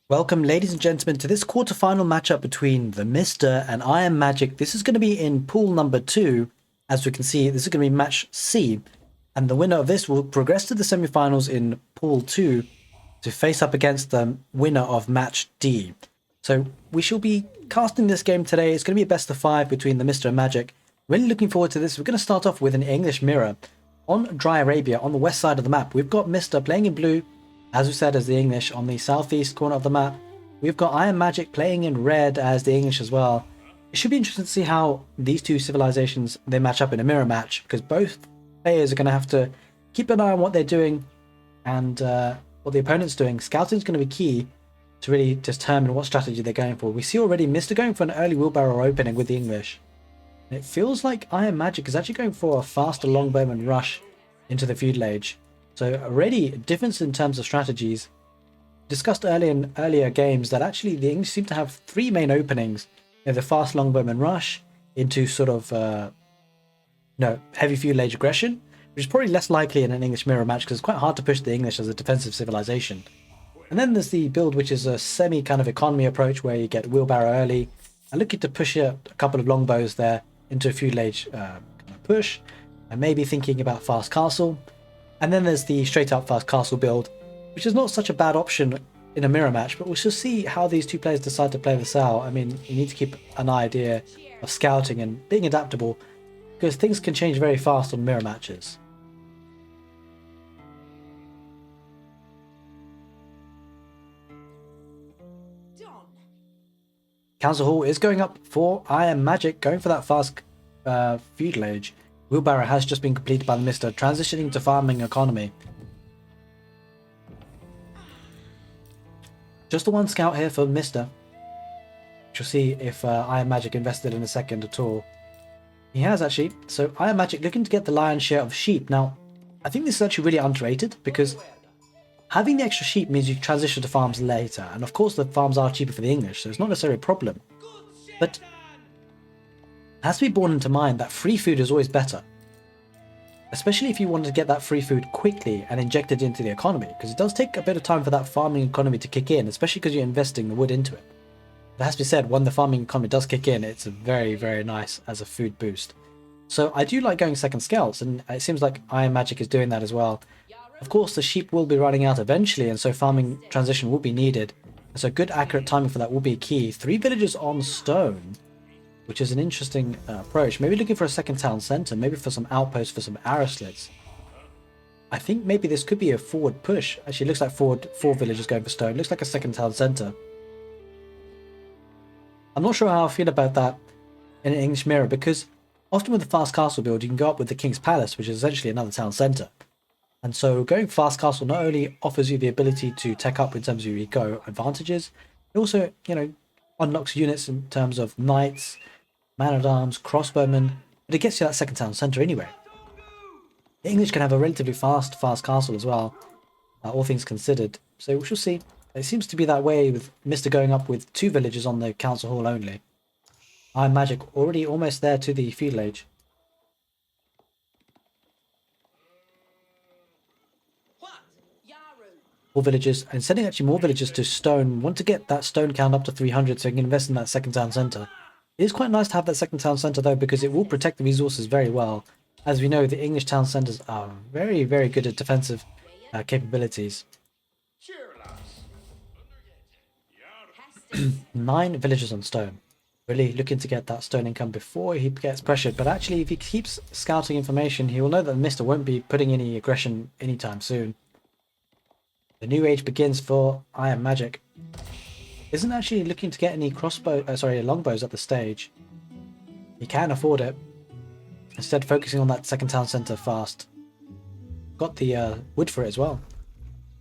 Welcome, ladies and gentlemen, to this quarterfinal matchup between the Mista and Iammagic. This is going to be in pool number 2. As we can see, this is going to be match C, and the winner of this will progress to the semifinals in pool 2 to face up against the winner of match D. So we shall be casting this game today. It's going to be a best of 5 between the Mista and Magic. Really looking forward to this. We're going to start off with an English mirror on Dry Arabia on the west side of the map. We've got Mista playing in blue, as we said, as the English on the southeast corner of the map. We've got Iammagic playing in red as the English as well. It should be interesting to see how these two civilizations they match up in a mirror match, because both players are going to have to keep an eye on what they're doing and what the opponent's doing. Scouting is going to be key to really determine what strategy they're going for. We see already Mista going for an early wheelbarrow opening with the English. And it feels like Iammagic is actually going for a faster longbowman rush into the feudal age. So already a difference in terms of strategies. Discussed earlier in earlier games that actually the English seem to have 3 main openings. You know, the fast longbowman rush into sort of heavy feudal age aggression, which is probably less likely in an English mirror match because it's quite hard to push the English as a defensive civilization. And then there's the build, which is a semi kind of economy approach where you get wheelbarrow early and looking to push a couple of longbows there into a feudal age kind of push, and maybe thinking about fast castle. And then there's the straight up fast castle build, which is not such a bad option in a mirror match, but we shall see how these two players decide to play this out. I mean, you need to keep an idea of scouting and being adaptable, because things can change very fast on mirror matches. Council Hall is going up for Iammagic, going for that fast feudal age. Wheelbarrow has just been completed by the Mista, transitioning to farming economy. Just the one scout here for Mista. We'll see if Iammagic invested in a second at all. He has actually. So Iammagic looking to get the lion's share of sheep. Now, I think this is actually really underrated because having the extra sheep means you transition to farms later. And of course the farms are cheaper for the English, so it's not necessarily a problem. But it has to be borne into mind that free food is always better. Especially if you want to get that free food quickly and inject it into the economy, because it does take a bit of time for that farming economy to kick in, especially because you're investing the wood into it. It has to be said, when the farming economy does kick in, it's very, very nice as a food boost. So I do like going second scouts, and it seems like Iammagic is doing that as well. Of course, the sheep will be running out eventually, and so farming transition will be needed. And so good, accurate timing for that will be key. 3 villages on stone, which is an interesting approach. Maybe looking for a second town centre, maybe for some outposts, for some arrow slits. I think maybe this could be a forward push. Actually, it looks like 4 villages going for stone. Looks like a second town centre. I'm not sure how I feel about that in an English mirror, because often with the fast castle build, you can go up with the King's Palace, which is essentially another town centre. And so going fast castle not only offers you the ability to tech up in terms of your eco advantages, it also, unlocks units in terms of knights, man-at-arms, crossbowmen, but it gets you that second town centre anyway. The English can have a relatively fast castle as well, all things considered. So we shall see. It seems to be that way with Mista going up with 2 villages on the council hall only. Iammagic already almost there to the feudal age. 4 villages, and sending actually more villages to stone. Want to get that stone count up to 300 so you can invest in that second town centre. It is quite nice to have that second town centre though, because it will protect the resources very well. As we know, the English town centres are very, very good at defensive capabilities. 9 villages on stone. Really looking to get that stone income before he gets pressured. But actually, if he keeps scouting information, he will know that Mista won't be putting any aggression anytime soon. The new age begins for Iammagic. Isn't actually looking to get any longbows at the stage. He can afford it. Instead, focusing on that second town centre fast. Got the wood for it as well.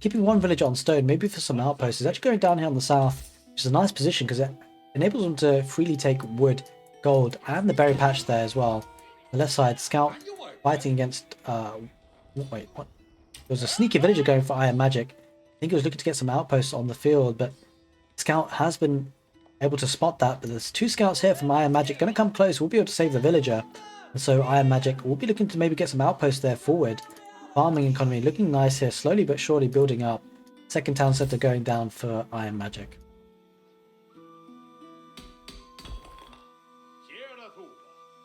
Keeping 1 village on stone, maybe for some outposts. He's actually going down here on the south, which is a nice position because it enables him to freely take wood, gold, and the berry patch there as well. The left side, scout fighting against. Wait, what? There was a sneaky villager going for Iammagic. I think he was looking to get some outposts on the field, but Scout has been able to spot that. But there's 2 scouts here from Iammagic going to come close. We'll be able to save the villager. And so Iammagic will be looking to maybe get some outposts there forward. Farming economy looking nice here, slowly but surely building up. Second town center going down for Iammagic.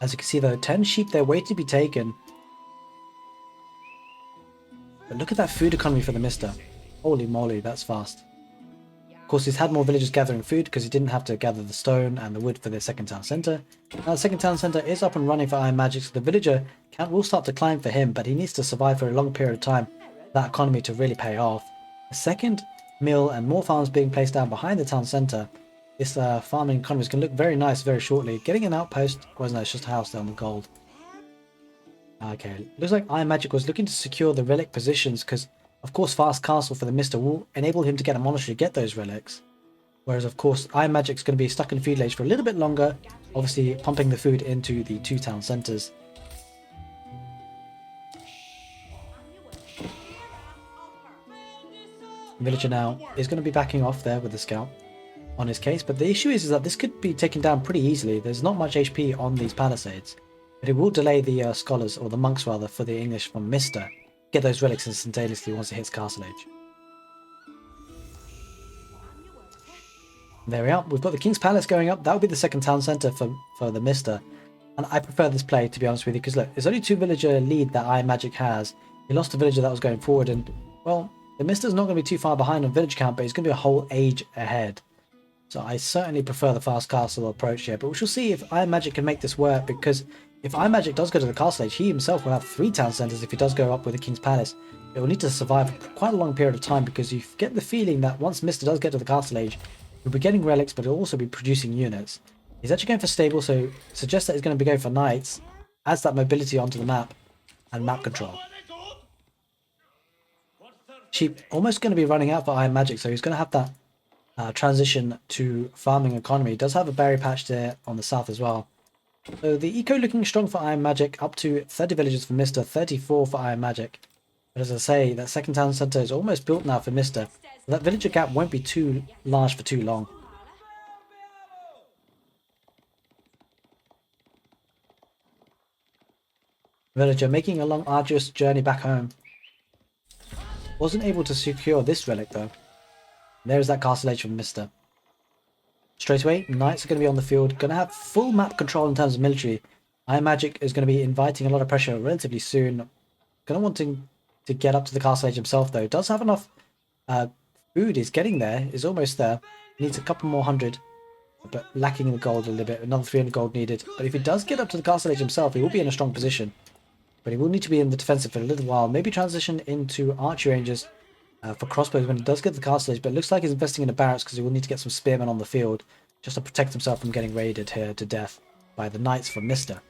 As you can see though, 10 sheep there waiting to be taken. But look at that food economy for the Mista. Holy moly, that's fast. Of course, he's had more villagers gathering food because he didn't have to gather the stone and the wood for the second town center. Now the second town center is up and running for Iammagic, so the villager count will start to climb for him, but he needs to survive for a long period of time for that economy to really pay off. A second mill and more farms being placed down behind the town center. This farming economy is going to look very nice very shortly. Getting an outpost, wasn't it? It's just a house down the gold. Okay, looks like Iammagic was looking to secure the relic positions because, of course, Fast Castle for the Mista will enable him to get a monastery to get those relics. Whereas, of course, Iammagic's going to be stuck in food village for a little bit longer, obviously pumping the food into the two town centers. Villager now is going to be backing off there with the scout on his case, but the issue is that this could be taken down pretty easily. There's not much HP on these palisades, but it will delay the scholars, or the monks rather, for the English from Mista. Get those relics instantaneously once it hits Castle Age. There we are, we've got the King's Palace going up. That will be the second town centre for the Mista. And I prefer this play, to be honest with you, because look, it's only 2 villager lead that Iammagic has. He lost a villager that was going forward, and, well, the Mista's not going to be too far behind on village count, but he's going to be a whole age ahead. So I certainly prefer the fast castle approach here, but we shall see if Iammagic can make this work, because if Iammagic does go to the castle age, he himself will have 3 town centres if he does go up with the King's Palace. It will need to survive for quite a long period of time, because you get the feeling that once Mista does get to the castle age, he'll be getting relics, but he'll also be producing units. He's actually going for stable, so suggests that he's going to be going for knights, adds that mobility onto the map, and map control. Sheep almost going to be running out for Iammagic, so he's going to have that transition to farming economy. He does have a berry patch there on the south as well. So the eco looking strong for Iammagic, up to 30 villages for Mista, 34 for Iammagic. But as I say, that second town centre is almost built now for Mista. So that villager gap won't be too large for too long. Villager making a long arduous journey back home. Wasn't able to secure this relic though. There's that castle age from Mista. Straight away, knights are going to be on the field, going to have full map control in terms of military. Iammagic is going to be inviting a lot of pressure relatively soon. Going to want to get up to the castle age himself though. Does have enough food, is getting there, is almost there. Needs a couple more hundred, but lacking the gold a little bit. Another 300 gold needed. But if he does get up to the castle age himself, he will be in a strong position. But he will need to be in the defensive for a little while. Maybe transition into archery ranges for crossbows when he does get the castle age. But it looks like he's investing in the barracks because he will need to get some spearmen on the field just to protect himself from getting raided here to death by the knights from Mista.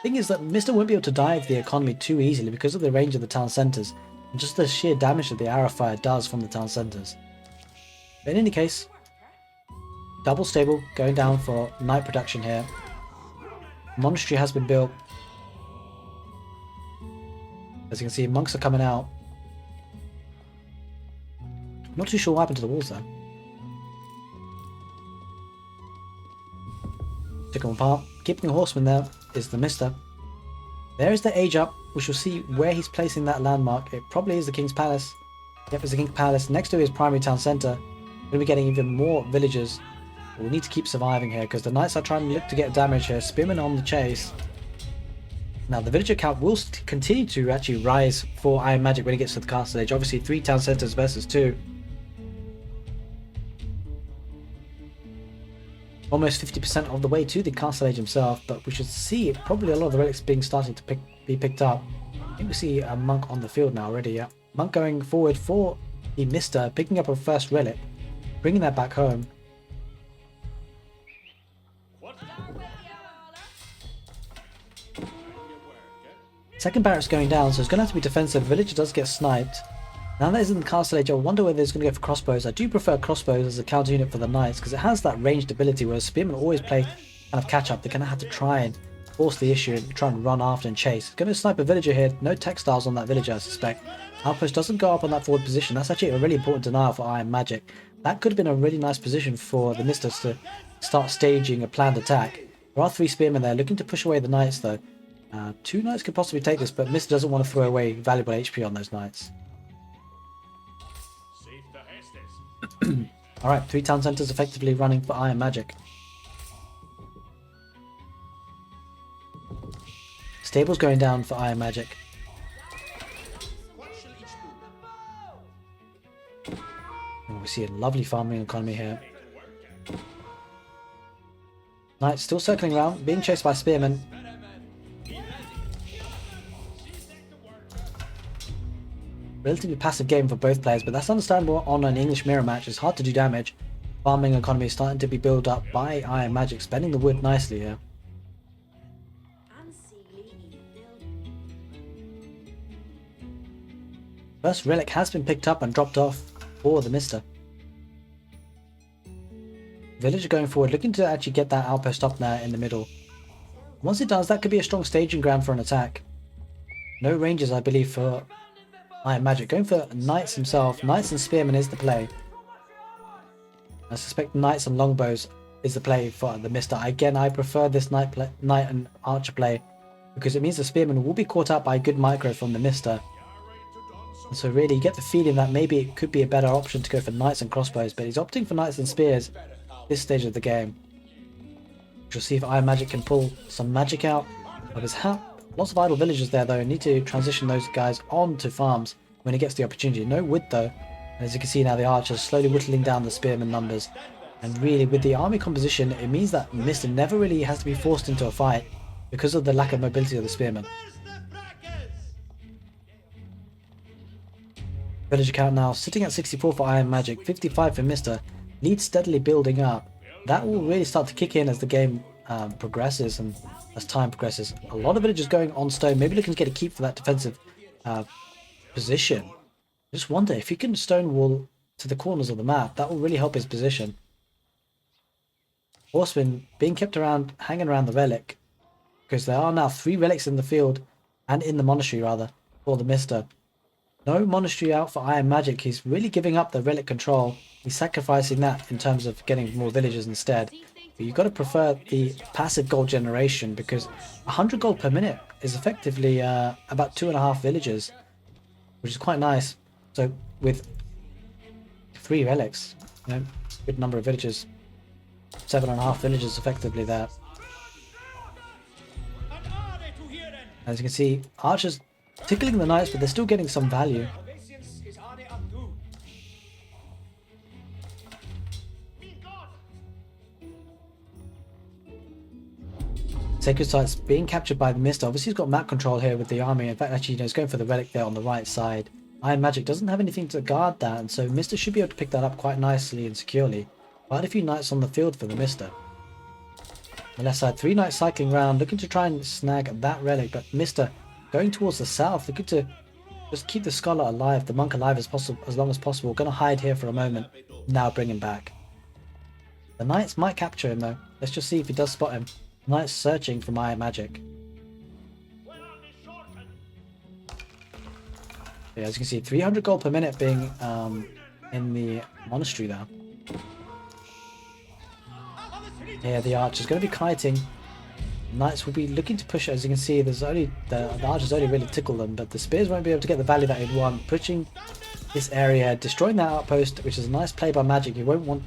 Thing is that Mista won't be able to dive the economy too easily because of the range of the town centres and just the sheer damage that the arrow fire does from the town centres. But in any case, double stable going down for knight production here. Monastery has been built. As you can see, monks are coming out. Not too sure what happened to the walls though. Took them apart. Keeping the horseman there is the Mista. There is the age up. We shall see where he's placing that landmark. It probably is the King's Palace. Yep, it's the King's Palace. Next to his primary town centre. We're going to be getting even more villagers. We'll need to keep surviving here because the knights are trying to look to get damage here. Spearmen on the chase. Now the villager count will continue to actually rise for Iammagic when he gets to the castle age. Obviously 3 town centres versus 2. Almost 50% of the way to the castle age himself, but we should see probably a lot of the relics starting to be picked up. I think we see a monk on the field now already, yeah. Monk going forward for the Mista, picking up a first relic, bringing that back home. Second barracks going down, so it's going to have to be defensive. Villager does get sniped. Now that is in the castle age, I wonder whether it's going to go for crossbows. I do prefer crossbows as a counter unit for the knights because it has that ranged ability, whereas spearmen always play kind of catch up. They're going to have to try and force the issue and try and run after and chase. Going to snipe a villager here. No textiles on that villager, I suspect. Outpost doesn't go up on that forward position. That's actually a really important denial for Iammagic. That could have been a really nice position for the Mistas to start staging a planned attack. There are 3 spearmen there looking to push away the knights though. 2 knights could possibly take this, but Mista doesn't want to throw away valuable HP on those knights. Alright, 3 town centers effectively running for Iammagic. Stables going down for Iammagic. Oh, we see a lovely farming economy here. Knights still circling around, being chased by spearmen. Relatively passive game for both players, but that's understandable on an English mirror match. It's hard to do damage. Farming economy is starting to be built up by Iammagic, spending the wood nicely here. First relic has been picked up and dropped off for the Mista. Villager going forward, looking to actually get that outpost up there in the middle. Once it does, that could be a strong staging ground for an attack. No ranges, I believe, for Iammagic. Going for Knights himself. Knights and Spearmen is the play. I suspect Knights and Longbows is the play for the Mista. Again, I prefer this Knight and Archer play because it means the Spearmen will be caught up by a good micro from the Mista. And so really you get the feeling that maybe it could be a better option to go for Knights and Crossbows, but he's opting for Knights and Spears this stage of the game. We'll see if Iammagic can pull some magic out of his hat. Lots of idle villagers there though, need to transition those guys onto farms when he gets the opportunity. No wood though, and as you can see now the archers slowly whittling down the spearmen numbers. And really with the army composition, it means that Mista never really has to be forced into a fight because of the lack of mobility of the spearmen. Villager count now sitting at 64 for Iammagic, 55 for Mista. Lead steadily building up. That will really start to kick in as the game progresses and as time progresses. A lot of villagers going on stone, maybe looking to get a keep for that defensive position. I just wonder if he can stonewall to the corners of the map, that will really help his position. Horsemen being kept around, hanging around the relic, because there are now 3 relics in the field, and in the monastery rather, for the Mista. No monastery out for Iammagic. He's really giving up the relic control. He's sacrificing that in terms of getting more villagers instead. But you've got to prefer the passive gold generation because 100 gold per minute is effectively about 2.5 villagers, which is quite nice. So with 3 relics, you know, good number of villagers, 7.5 villagers effectively there. As you can see, archers tickling the knights, but they're still getting some value. Sacred sites being captured by the Mista. Obviously he's got map control here with the army. In fact, actually, you know, he's going for the relic there on the right side. Iammagic doesn't have anything to guard that, and so Mista should be able to pick that up quite nicely and securely. Quite a few knights on the field for the Mista. On the left side, 3 knights cycling around, looking to try and snag that relic, but Mista going towards the south, looking to just keep the scholar alive, the monk alive as long as possible. Going to hide here for a moment, now bring him back. The knights might capture him though. Let's just see if he does spot him. Knights searching for Iammagic. Yeah, as you can see, 300 gold per minute being in the monastery there. Yeah, the archer's going to be kiting. Knights will be looking to push it. As you can see, there's only the archers only really tickle them, but the spears won't be able to get the value that he'd want. Pushing this area, destroying that outpost, which is a nice play by Magic. You won't want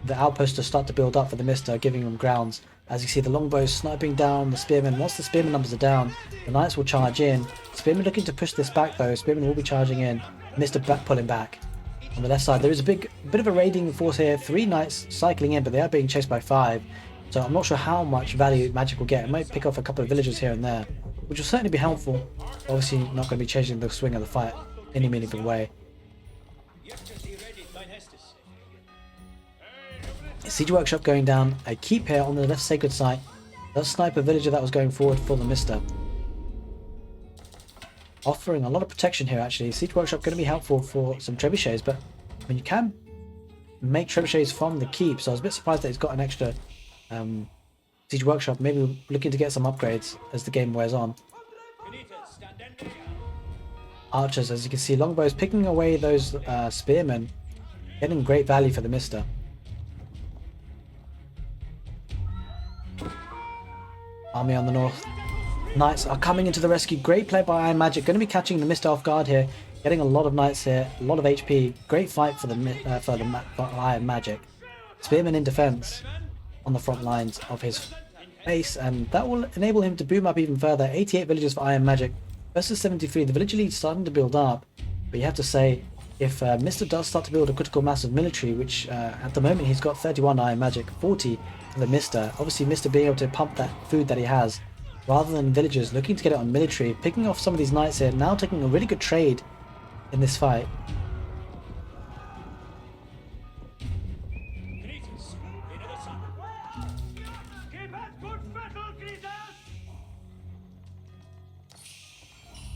the outpost to start to build up for the Mista, giving them grounds. As you see, the longbows sniping down the spearmen. Once the spearmen numbers are down, the knights will charge in. Spearmen looking to push this back though. Spearmen will be charging in. Mista pulling back. On the left side, there is a bit of a raiding force here. 3 knights cycling in, but they are being chased by 5. So I'm not sure how much value Magic will get. It might pick off a couple of villagers here and there, which will certainly be helpful. Obviously not going to be changing the swing of the fight in any meaningful way. Siege Workshop going down. A keep here on the left sacred site. Does snipe a villager that was going forward for the Mista. Offering a lot of protection here actually. Siege Workshop going to be helpful for some trebuchets, but I mean you can make trebuchets from the keep, so I was a bit surprised that he's got an extra Siege Workshop. Maybe looking to get some upgrades as the game wears on. Archers, as you can see, longbows picking away those spearmen, getting great value for the Mista. Army on the north. Knights are coming into the rescue. Great play by Iammagic. Going to be catching the Mista off guard here. Getting a lot of knights here, a lot of HP. Great fight for for Iammagic. Spearman in defense on the front lines of his base, and that will enable him to boom up even further. 88 villagers for Iammagic versus 73. The village lead starting to build up, but you have to say, if Mista does start to build a critical mass of military, which at the moment he's got 31 Iammagic, 40 for the Mista. Obviously Mista being able to pump that food that he has, rather than villagers looking to get it on military, picking off some of these knights here, now taking a really good trade in this fight.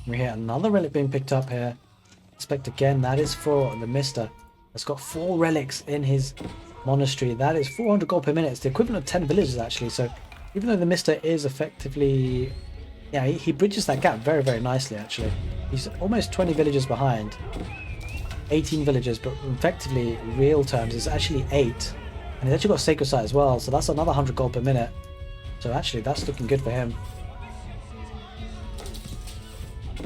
We hear another relic being picked up here. Expect again, that is for the Mista. It's got 4 relics in his monastery. That is 400 gold per minute. It's the equivalent of 10 villages actually. So even though the Mista is effectively, yeah, he bridges that gap very, very nicely actually. He's almost 20 villages behind. 18 villages, but effectively, real terms, it's actually 8. And he's actually got Sacred Site as well, so that's another 100 gold per minute. So actually, that's looking good for him.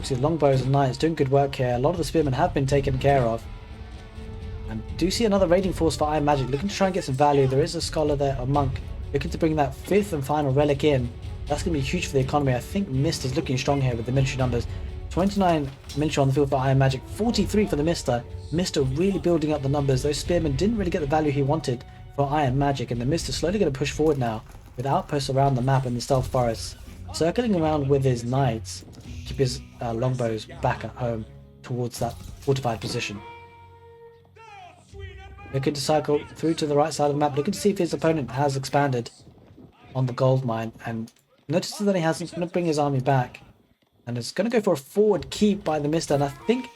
See, longbows and knights doing good work here. A lot of the spearmen have been taken care of. And do see another raiding force for Iammagic, looking to try and get some value. There is a scholar there, a monk, looking to bring that 5th and final relic in. That's going to be huge for the economy. I think Mista's looking strong here with the military numbers. 29 military on the field for Iammagic, 43 for the Mista. Mista really building up the numbers. Those spearmen didn't really get the value he wanted for Iammagic, and the Mista slowly going to push forward now with outposts around the map in the stealth forests, circling around with his knights, keep his longbows back at home towards that fortified position. Looking to cycle through to the right side of the map, looking to see if his opponent has expanded on the gold mine, and notices that he hasn't. Going to bring his army back, and it's going to go for a forward keep by the Mista, and I think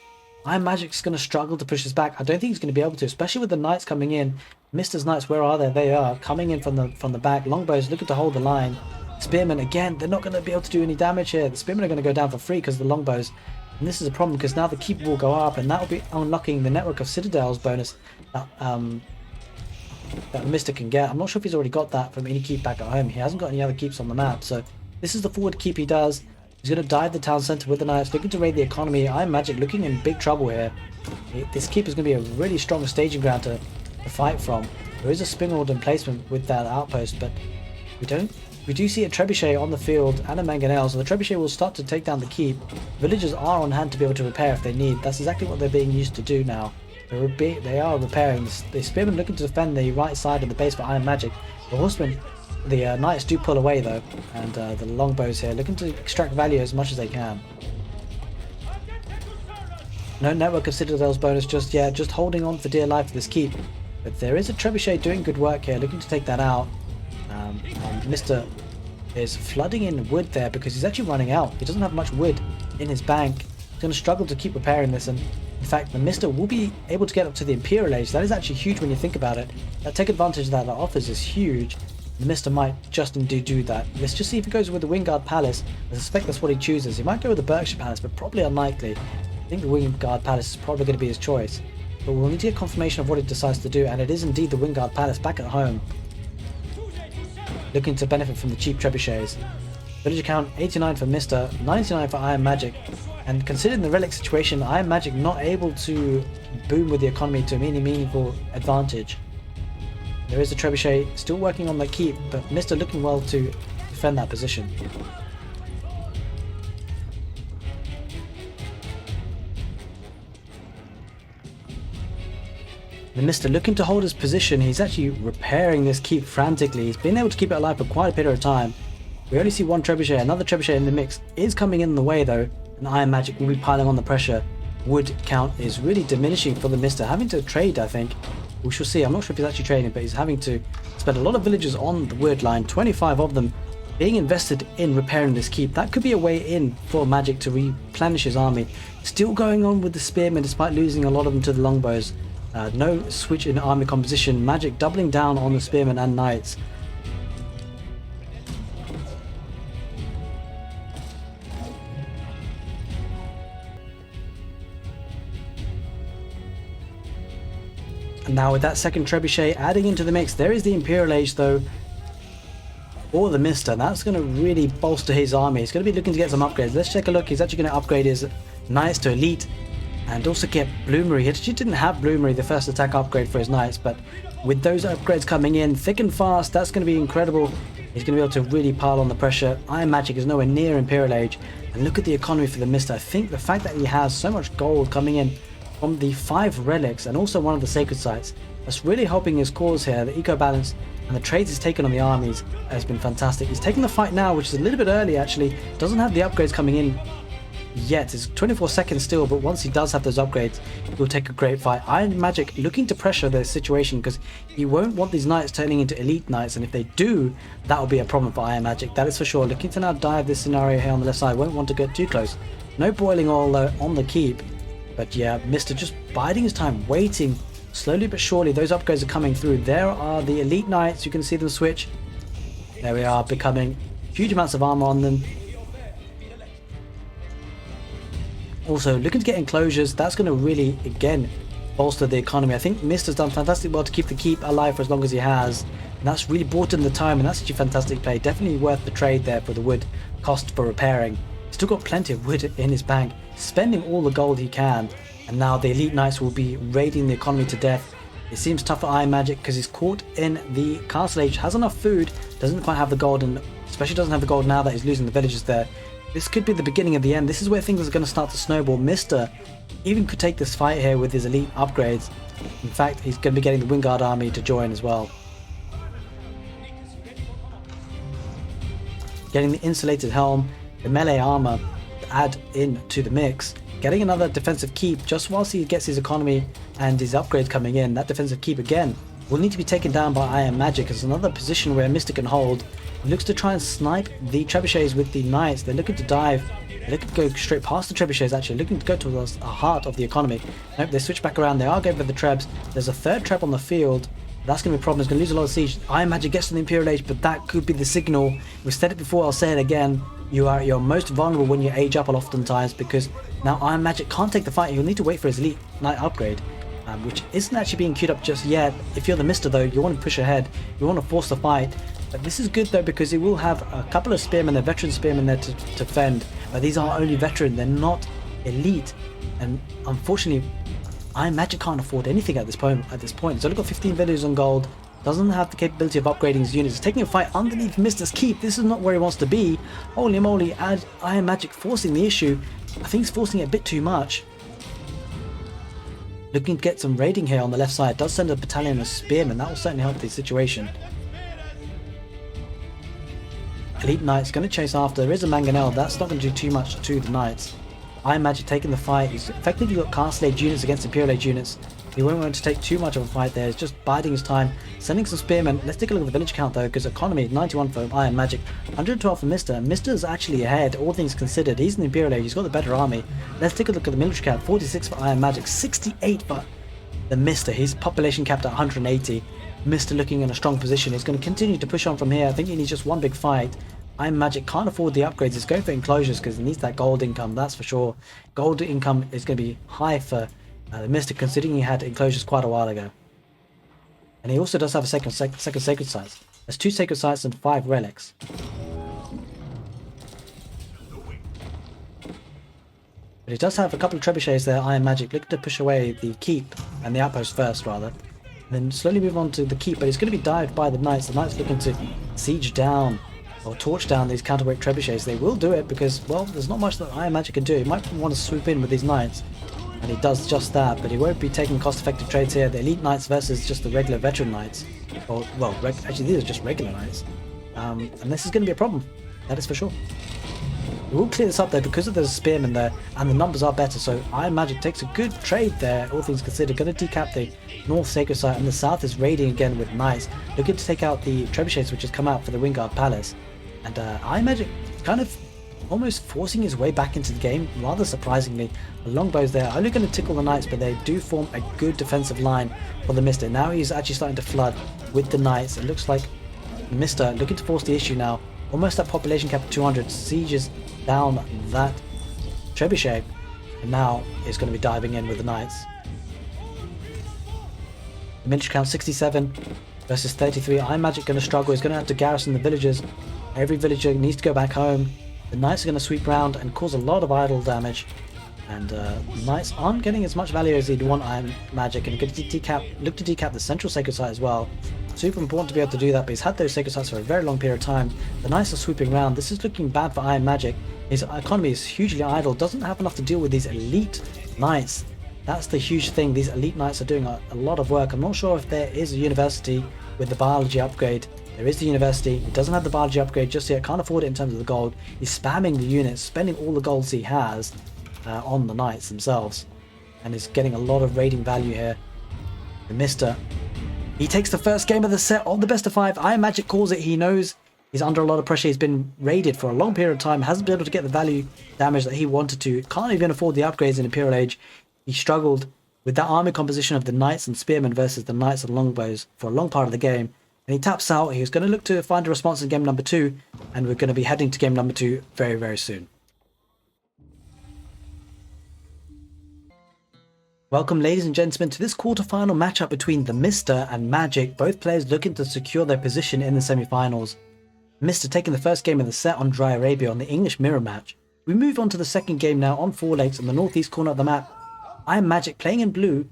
Iammagic's going to struggle to push this back. I don't think he's going to be able to, especially with the knights coming in. Mista's knights, where are they? They are coming in from the back. Longbows looking to hold the line. Spearmen, again, they're not going to be able to do any damage here. The spearmen are going to go down for free because of the longbows. And this is a problem because now the keep will go up, and that will be unlocking the network of citadels bonus that Mista can get. I'm not sure if he's already got that from any keep back at home. He hasn't got any other keeps on the map. So this is the forward keep he does. He's going to dive the town centre with the knights, looking to raid the economy. Iammagic looking in big trouble here. This keep is going to be a really strong staging ground to fight from. There is a spingled emplacement with that outpost, but we do see a trebuchet on the field and a mangonel, so the trebuchet will start to take down the keep. Villagers are on hand to be able to repair if they need. That's exactly what they're being used to do now. They are repairing. The spearmen looking to defend the right side of the base for Iammagic. The horsemen, the knights do pull away though, and the longbows here looking to extract value as much as they can. No network of citadels bonus just yet, just holding on for dear life for this keep. But there is a trebuchet doing good work here, looking to take that out. And Mista is flooding in wood there because he's actually running out. He doesn't have much wood in his bank. He's going to struggle to keep repairing this, and in fact the Mista will be able to get up to the Imperial Age. That is actually huge when you think about it. That take advantage that offers is huge. The Mista might just indeed do that. Let's just see if he goes with the Wingard Palace. I suspect that's what he chooses. He might go with the Berkshire Palace, but probably unlikely. I think the Wingard Palace is probably going to be his choice. But we'll need to get confirmation of what he decides to do, and it is indeed the Wingard Palace back at home, looking to benefit from the cheap trebuchets. Villager count 89 for Mista, 99 for Iammagic, and considering the relic situation, Iammagic not able to boom with the economy to any meaningful advantage. There is a trebuchet still working on the keep, but Mista looking well to defend that position. The Mista looking to hold his position. He's actually repairing this keep frantically. He's been able to keep it alive for quite a period of time. We only see one trebuchet. Another trebuchet in the mix is coming in the way though, and Iammagic will be piling on the pressure. Wood count is really diminishing for the Mista, having to trade, I think. We shall see. I'm not sure if he's actually trading, but he's having to spend a lot of villagers on the wood line, 25 of them being invested in repairing this keep. That could be a way in for Magic to replenish his army. Still going on with the spearmen despite losing a lot of them to the longbows. No switch in army composition. Magic doubling down on the spearmen and knights. And now with that second trebuchet adding into the mix, there is the Imperial Age though, or the Mista. That's going to really bolster his army. He's going to be looking to get some upgrades. Let's take a look. He's actually going to upgrade his knights to elite and also get Bloomery. He actually didn't have Bloomery, the first attack upgrade for his knights, but with those upgrades coming in thick and fast, that's going to be incredible. He's going to be able to really pile on the pressure. Iammagic is nowhere near Imperial Age, and look at the economy for the Mista. I think the fact that he has so much gold coming in from the 5 relics and also one of the sacred sites, that's really helping his cause here. The eco balance and the trades he's taken on the armies has been fantastic. He's taking the fight now, which is a little bit early actually. Doesn't have the upgrades coming in yet. It's 24 seconds still, but once he does have those upgrades, he'll take a great fight. Iammagic looking to pressure the situation because he won't want these knights turning into elite knights, and if they do, that will be a problem for Iammagic, that is for sure. Looking to now dive this scenario here on the left side, won't want to get too close. No boiling oil on the keep, but yeah, Mista just biding his time, waiting. Slowly but surely, those upgrades are coming through. There are the elite knights, you can see them switch. There we are, becoming huge amounts of armor on them. Also, looking to get enclosures, that's going to really, again, bolster the economy. I think Mista's done fantastic well to keep the keep alive for as long as he has. And that's really bought in the time, and that's actually a fantastic play. Definitely worth the trade there for the wood cost for repairing. He's still got plenty of wood in his bank, spending all the gold he can. And now the elite knights will be raiding the economy to death. It seems tough for Iammagic because he's caught in the castle age, has enough food, doesn't quite have the gold, and especially doesn't have the gold now that he's losing the villages there. This could be the beginning of the end. This is where things are going to start to snowball. Mista even could take this fight here with his elite upgrades. In fact, he's going to be getting the Wingard army to join as well. Getting the insulated helm, the melee armor to add into the mix. Getting another defensive keep just whilst he gets his economy and his upgrades coming in. That defensive keep again will need to be taken down by Iammagic. It's another position where Mista can hold. He looks to try and snipe the trebuchets with the knights. They're looking to dive. They're looking to go straight past the trebuchets actually, looking to go towards the heart of the economy. Nope, they switch back around. They are going for the trebs. There's a third treb on the field. That's going to be a problem. He's going to lose a lot of siege. Iammagic gets to the Imperial Age, but that could be the signal. We've said it before, I'll say it again. You're most vulnerable when you age up oftentimes, because now Iammagic can't take the fight. You'll need to wait for his elite knight upgrade, which isn't actually being queued up just yet. If you're the Mista though, you want to push ahead. You want to force the fight. But this is good though, because he will have a couple of spearmen, they're veteran spearmen there to fend. But these are only veteran, they're not elite. And unfortunately, Iammagic can't afford anything at this point. He's only got 15 villages on gold. Doesn't have the capability of upgrading his units. He's taking a fight underneath Mista's keep. This is not where he wants to be. Holy moly, Iammagic forcing the issue. I think he's forcing it a bit too much. Looking to get some raiding here on the left side. Does send a battalion of spearmen. That will certainly help the situation. Elite Knights going to chase after. There is a Mangonel. That's not going to do too much to the Knights. Iammagic taking the fight. He's effectively got Castle Age units against Imperial Age units. He won't want to take too much of a fight there. He's just biding his time, sending some spearmen. Let's take a look at the village count though, because economy 91 for Iammagic, 112 for Mista. Mista's actually ahead, all things considered. He's in the Imperial Age, he's got the better army. Let's take a look at the military count. 46 for Iammagic, 68 for the Mista. He's population capped at 180. Mista looking in a strong position. He's going to continue to push on from here. I think he needs just one big fight. Iammagic can't afford the upgrades. He's going for enclosures because he needs that gold income, that's for sure. Gold income is going to be high for the Mista, considering he had enclosures quite a while ago. And he also does have a second sacred site. There's 2 sacred sites and 5 relics. But he does have a couple of trebuchets there, Iammagic, looking to push away the keep and the outpost first, rather. And then slowly move on to the keep, but he's going to be dived by the knights. The knights looking to siege down or torch down these counterweight trebuchets. They will do it because, well, there's not much that Iammagic can do. He might want to swoop in with these knights. And he does just that, but he won't be taking cost-effective trades here. The elite knights versus just the regular veteran knights. Or, well, actually these are just regular knights. And this is going to be a problem, that is for sure. We will clear this up though, because of the spearmen there, and the numbers are better, so Iammagic takes a good trade there, all things considered. Going to decap the north sacred site, and the south is raiding again with knights, looking to take out the trebuchets which has come out for the Wingard Palace. And Iammagic kind of almost forcing his way back into the game, rather surprisingly. The longbows there are only going to tickle the knights, but they do form a good defensive line for the Mista. Now he's actually starting to flood with the knights. It looks like Mista looking to force the issue now. Almost at population cap of 200, sieges down that trebuchet, and now is going to be diving in with the knights. The military count 67 versus 33. Iammagic going to struggle. He's going to have to garrison the villages. Every villager needs to go back home. The knights are going to sweep round and cause a lot of idle damage. And Knights aren't getting as much value as he'd want Iammagic, and look to decap the central sacred site as well. Super important to be able to do that, but he's had those sacred sites for a very long period of time. The Knights are sweeping around. This is looking bad for Iammagic. His economy is hugely idle, doesn't have enough to deal with these elite Knights. That's the huge thing. These elite Knights are doing a lot of work. I'm not sure if there is a university with the biology upgrade. There is the university. He doesn't have the biology upgrade just yet. Can't afford it in terms of the gold. He's spamming the units, spending all the golds he has on the Knights themselves, and is getting a lot of raiding value here. The Mista, he takes the first game of the set on the best of 5. Iammagic calls it. He knows he's under a lot of pressure. He's been raided for a long period of time. Hasn't been able to get the value damage that he wanted to. Can't even afford the upgrades in Imperial Age. He struggled with that army composition of the Knights and Spearmen versus the Knights and Longbows for a long part of the game. And he taps out. He was going to look to find a response in game number 2. And we're going to be heading to game number 2 very, very soon. Welcome, ladies and gentlemen, to this quarterfinal matchup between the Mista and Magic. Both players looking to secure their position in the semi-finals. Mista taking the first game of the set on Dry Arabia on the English mirror match. We move on to the second game now on 4 lakes on the northeast corner of the map. Iammagic playing in blue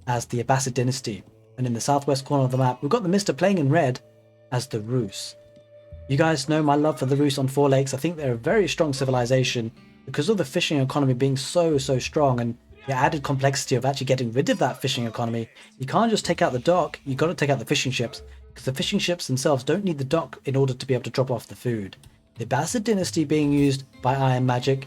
as the Abbasid dynasty. And in the southwest corner of the map, we've got the Mista playing in red as the Rus. You guys know my love for the Rus on 4 lakes. I think they're a very strong civilization because of the fishing economy being so strong, and the added complexity of actually getting rid of that fishing economy. You can't just take out the dock, you've got to take out the fishing ships, because the fishing ships themselves don't need the dock in order to be able to drop off the food. The Abbasid dynasty being used by Iammagic.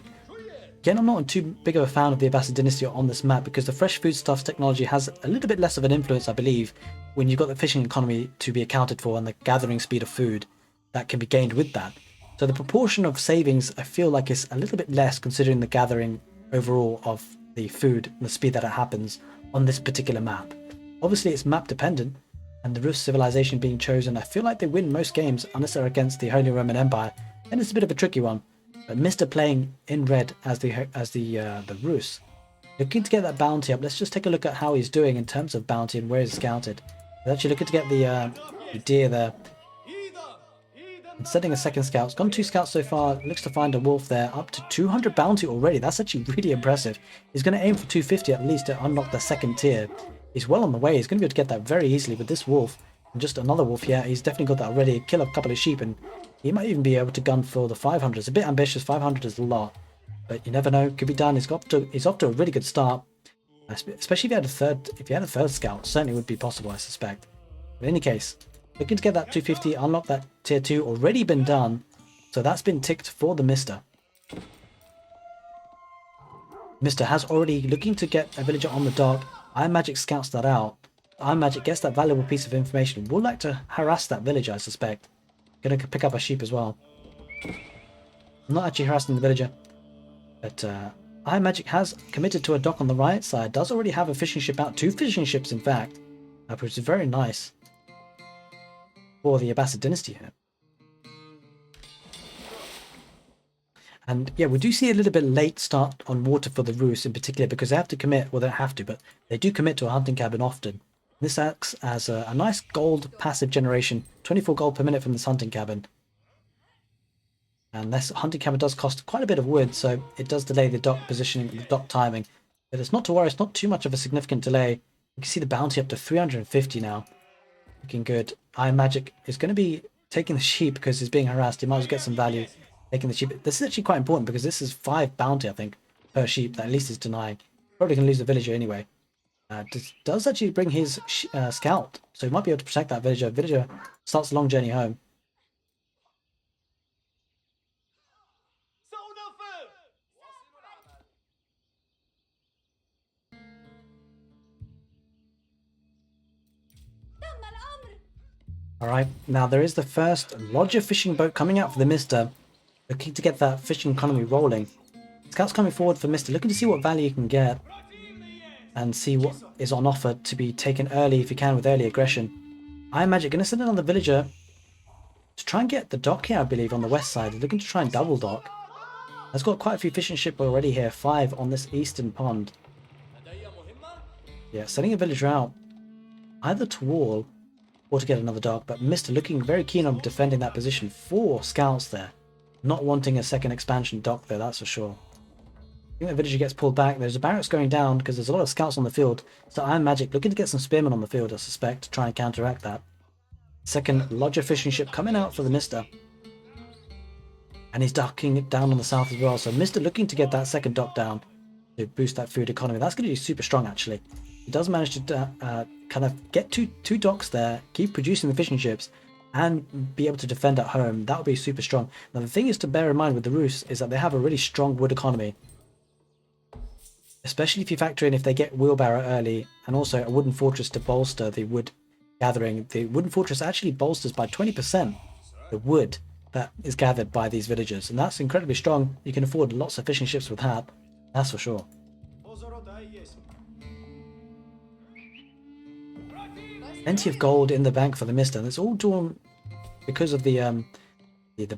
Again, I'm not too big of a fan of the Abbasid dynasty on this map because the fresh foodstuffs technology has a little bit less of an influence, I believe, when you've got the fishing economy to be accounted for and the gathering speed of food that can be gained with that. So the proportion of savings I feel like is a little bit less considering the gathering overall of the food and the speed that it happens on this particular map. Obviously it's map dependent, and the Rus civilization being chosen, I feel like they win most games unless they're against the Holy Roman Empire, and it's a bit of a tricky one. But Mista playing in red as the Rus, looking to get that bounty up. Let's just take a look at how he's doing in terms of bounty and where he's scouted. He's actually looking to get the deer there. And setting a second scout. It's gone 2 scouts so far. Looks to find a wolf there. Up to 200 bounty already. That's actually really impressive. He's going to aim for 250 at least to unlock the second tier. He's well on the way. He's going to be able to get that very easily with this wolf. And just another wolf. Yeah, he's definitely got that already. Kill a couple of sheep, and he might even be able to gun for the 500. It's a bit ambitious. 500 is a lot, but you never know. Could be done. He's off to a really good start. Especially if he had a third scout, certainly would be possible, I suspect. But in any case, looking to get that 250, unlock that tier 2, already been done. So that's been ticked for the Mista. Mista has already looking to get a villager on the dock. Iammagic scouts that out. Iammagic gets that valuable piece of information. Would like to harass that villager, I suspect. Gonna pick up a sheep as well. I'm not actually harassing the villager, but Iammagic has committed to a dock on the right side. Does already have a fishing ship out. 2 fishing ships, in fact, which is very nice for the Abbasid dynasty here. And yeah, we do see a little bit late start on water for the Rus in particular because they have to commit, well, they don't have to, but they do commit to a hunting cabin often. This acts as a nice gold passive generation, 24 gold per minute from this hunting cabin. And this hunting cabin does cost quite a bit of wood, so it does delay the dock positioning, the dock timing. But it's not to worry, it's not too much of a significant delay. You can see the bounty up to 350 now. Looking good. Iammagic is going to be taking the sheep because he's being harassed. He might as well get some value taking the sheep. This is actually quite important because this is 5 bounty, I think, per sheep that at least is denying. Probably going to lose the villager anyway. Does actually bring his scout, so he might be able to protect that villager. Villager starts a long journey home. Alright, now there is the first lodger fishing boat coming out for the Mista, looking to get that fishing economy rolling. Scouts coming forward for Mista, looking to see what value you can get and see what is on offer to be taken early if you can with early aggression. Iammagic going to send another villager to try and get the dock here, I believe, on the west side. They're looking to try and double dock. Has got quite a few fishing ships already here, 5 on this eastern pond. Yeah, sending a villager out either to wall or to get another dock, but Mista looking very keen on defending that position. 4 scouts there, not wanting a second expansion dock there, that's for sure. think the villager gets pulled back. There's a barracks going down because there's a lot of scouts on the field. So Iammagic looking to get some spearmen on the field, I suspect, to try and counteract that. Second Lodger fishing ship coming out for the Mista. And he's docking it down on the south as well. So Mista looking to get that second dock down to boost that food economy. That's going to be super strong, actually. He does manage to kind of get two docks there, keep producing the fishing ships, and be able to defend at home. That would be super strong. Now, the thing is to bear in mind with the Rus is that they have a really strong wood economy. Especially if you factor in if they get wheelbarrow early, and also a wooden fortress to bolster the wood gathering. The wooden fortress actually bolsters by 20% the wood that is gathered by these villagers, and that's incredibly strong. You can afford lots of fishing ships with that, that's for sure. Plenty of gold in the bank for the Mista, and it's all drawn because of the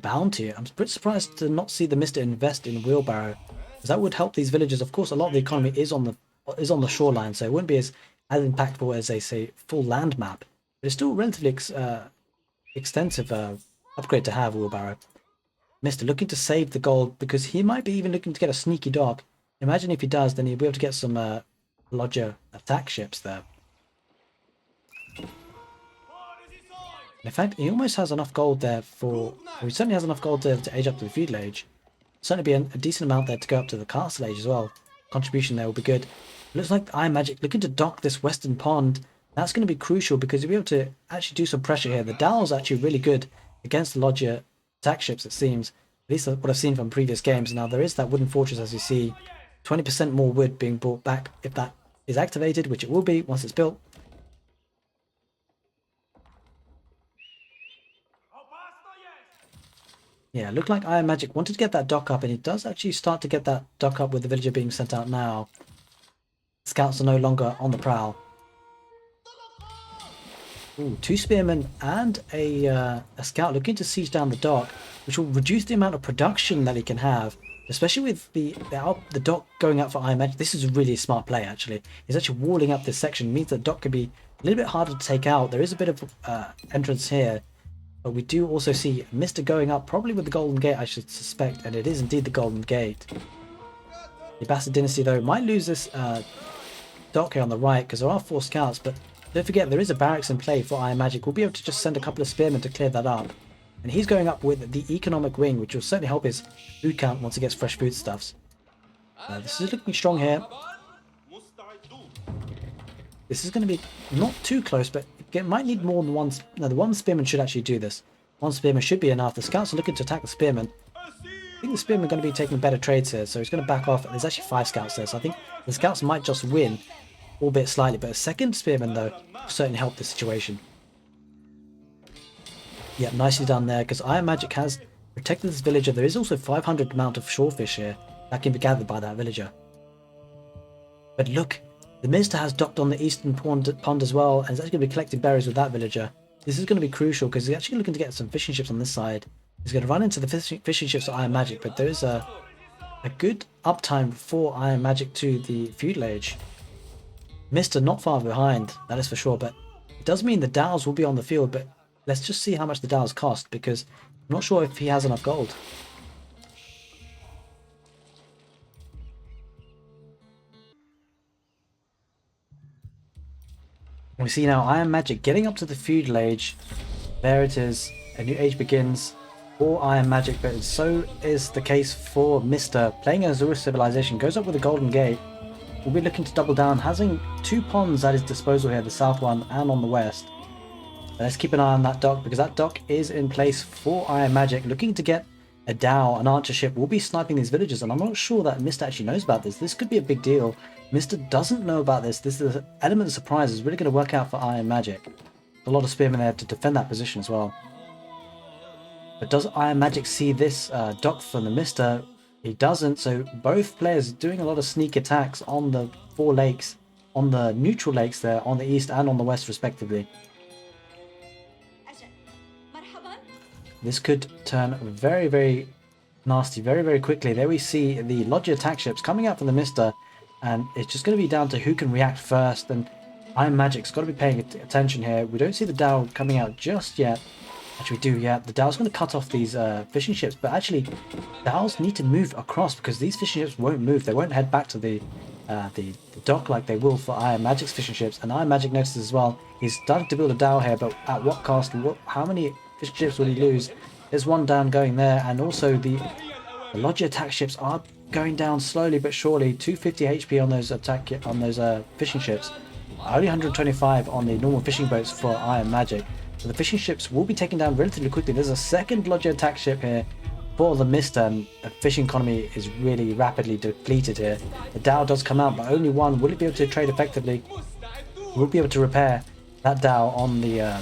bounty. I'm pretty surprised to not see the Mista invest in wheelbarrow, because that would help these villagers. Of course, a lot of the economy is on the shoreline, so it wouldn't be as impactful as a say full land map. But it's still relatively extensive upgrade to have wheelbarrow. Mista looking to save the gold because he might be even looking to get a sneaky dock. Imagine if he does, then he'll be able to get some Lodger attack ships there. In fact, he almost has enough gold there for... He certainly has enough gold there to age up to the feudal age. Certainly be a decent amount there to go up to the castle age as well. Contribution there will be good. Looks like Iammagic looking to dock this western pond. That's going to be crucial because you'll be able to actually do some pressure here. The Dow's actually really good against the Lodger attack ships, it seems. At least what I've seen from previous games. Now, there is that wooden fortress, as you see. 20% more wood being brought back if that is activated, which it will be once it's built. Yeah, looked like Iammagic wanted to get that dock up, and he does actually start to get that dock up with the villager being sent out now. Scouts are no longer on the prowl. Ooh, 2 spearmen and a scout looking to siege down the dock, which will reduce the amount of production that he can have, especially with the dock going out for Iammagic. This is a really smart play, actually. He's actually walling up this section. It means the dock could be a little bit harder to take out. There is a bit of entrance here. But we do also see Mista going up, probably with the Golden Gate, I should suspect, and it is indeed the Golden Gate. The Bastard Dynasty, though, might lose this dock here on the right, because there are 4 scouts, but don't forget, there is a barracks in play for Iammagic. We'll be able to just send a couple of spearmen to clear that up. And he's going up with the economic wing, which will certainly help his food count once he gets fresh foodstuffs. This is looking strong here. This is going to be not too close, but it might need more than one. No, the one spearman should actually do this. One spearman should be enough. The scouts are looking to attack the spearman. I think the spearman are going to be taking better trades here, so he's going to back off. There's actually 5 scouts there, so I think the scouts might just win, albeit slightly. But a second spearman, though, will certainly help the situation. Yeah, nicely done there, because Iammagic has protected this villager. There is also 500 amount of shorefish here that can be gathered by that villager. But look, the Mista has docked on the eastern pond as well, and is actually going to be collecting berries with that villager. This is going to be crucial because he's actually looking to get some fishing ships on this side. He's going to run into the fishing ships of Iammagic, but there is a good uptime for Iammagic to the feudal age. Mista not far behind, that is for sure, but it does mean the Dows will be on the field, but let's just see how much the Dows cost, because I'm not sure if he has enough gold. We see now Iammagic getting up to the feudal age. There it is. A new age begins for Iammagic, but so is the case for Mista. Playing a Azure civilization, goes up with a Golden Gate. We'll be looking to double down, having 2 ponds at his disposal here, the south one and on the west. Let's keep an eye on that dock, because that dock is in place for Iammagic, looking to get a Dow, an archer ship. Will be sniping these villagers, and I'm not sure that Mista actually knows about this. This could be a big deal. Mista doesn't know about this. This is an element of surprise is really going to work out for Iammagic. A lot of spearmen there to defend that position as well. But does Iammagic see this dock from the Mista? He doesn't, so both players doing a lot of sneak attacks on the 4 lakes, on the neutral lakes there, on the east and on the west respectively. This could turn very, very nasty very, very quickly. There we see the Lodger attack ships coming out from the Mista, and it's just going to be down to who can react first, and Iammagic's got to be paying attention here. We don't see the Dow coming out just yet. Actually, we do, yeah. The Dhows going to cut off these fishing ships, but actually, Dhows need to move across because these fishing ships won't move. They won't head back to the dock like they will for Iamagic's fishing ships. And Iammagic notices as well. He's starting to build a Dhow here, but at what cost? How many fishing ships will he lose? There's one down going there, and also the Logi attack ships are going down slowly but surely. 250 HP on those fishing ships. Only 125 on the normal fishing boats for Iammagic. So the fishing ships will be taken down relatively quickly. There's a second Logi attack ship here for the Mista, and the fishing economy is really rapidly depleted here. The Dhow does come out, but only one. Will it be able to trade effectively? We'll be able to repair that Dhow on the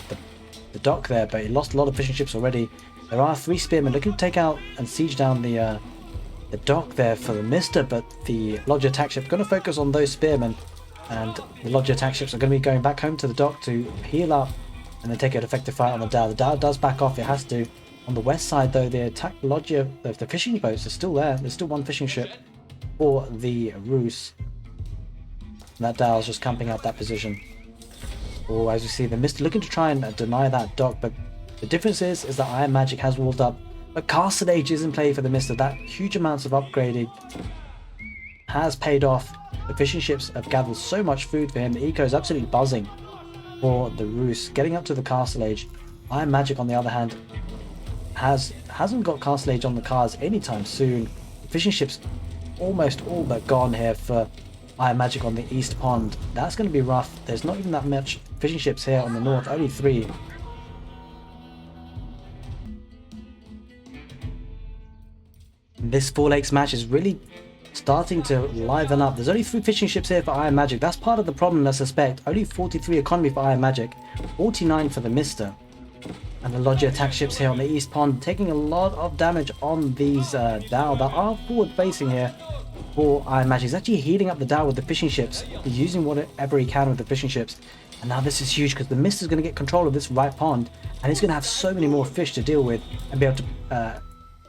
dock there, but it lost a lot of fishing ships already. There are 3 spearmen looking to take out and siege down the dock there for the Mista, but the Logi attack ship is going to focus on those spearmen, and the Logi attack ships are going to be going back home to the dock to heal up and then take an effective fight on the Dhow. The Dhow does back off, it has to. On the west side though, the attack Logi, the fishing boats are still there. There's still one fishing ship for the Rus. And that Dhow is just camping out that position. Or as you see, the Mista looking to try and deny that dock, but the difference is that Iammagic has walled up. But Castle Age is in play for the Mista. That huge amounts of upgrading has paid off. The fishing ships have gathered so much food for him. The eco is absolutely buzzing for the Rus. Getting up to the Castle Age. Iammagic, on the other hand, hasn't got Castle Age on the cards anytime soon. The fishing ships almost all but gone here for Iammagic on the East Pond. That's going to be rough. There's not even that much fishing ships here on the north, only 3. This Four Lakes match is really starting to liven up. There's only 3 fishing ships here for Iammagic. That's part of the problem, I suspect. Only 43 economy for Iammagic, 49 for the Mista. And the Logi attack ships here on the East Pond taking a lot of damage on these Dhow that are forward facing here for Iammagic. He's actually heating up the Dhow with the fishing ships. He's using whatever he can with the fishing ships. And now this is huge because the Mist is going to get control of this right pond, and he's going to have so many more fish to deal with and be able to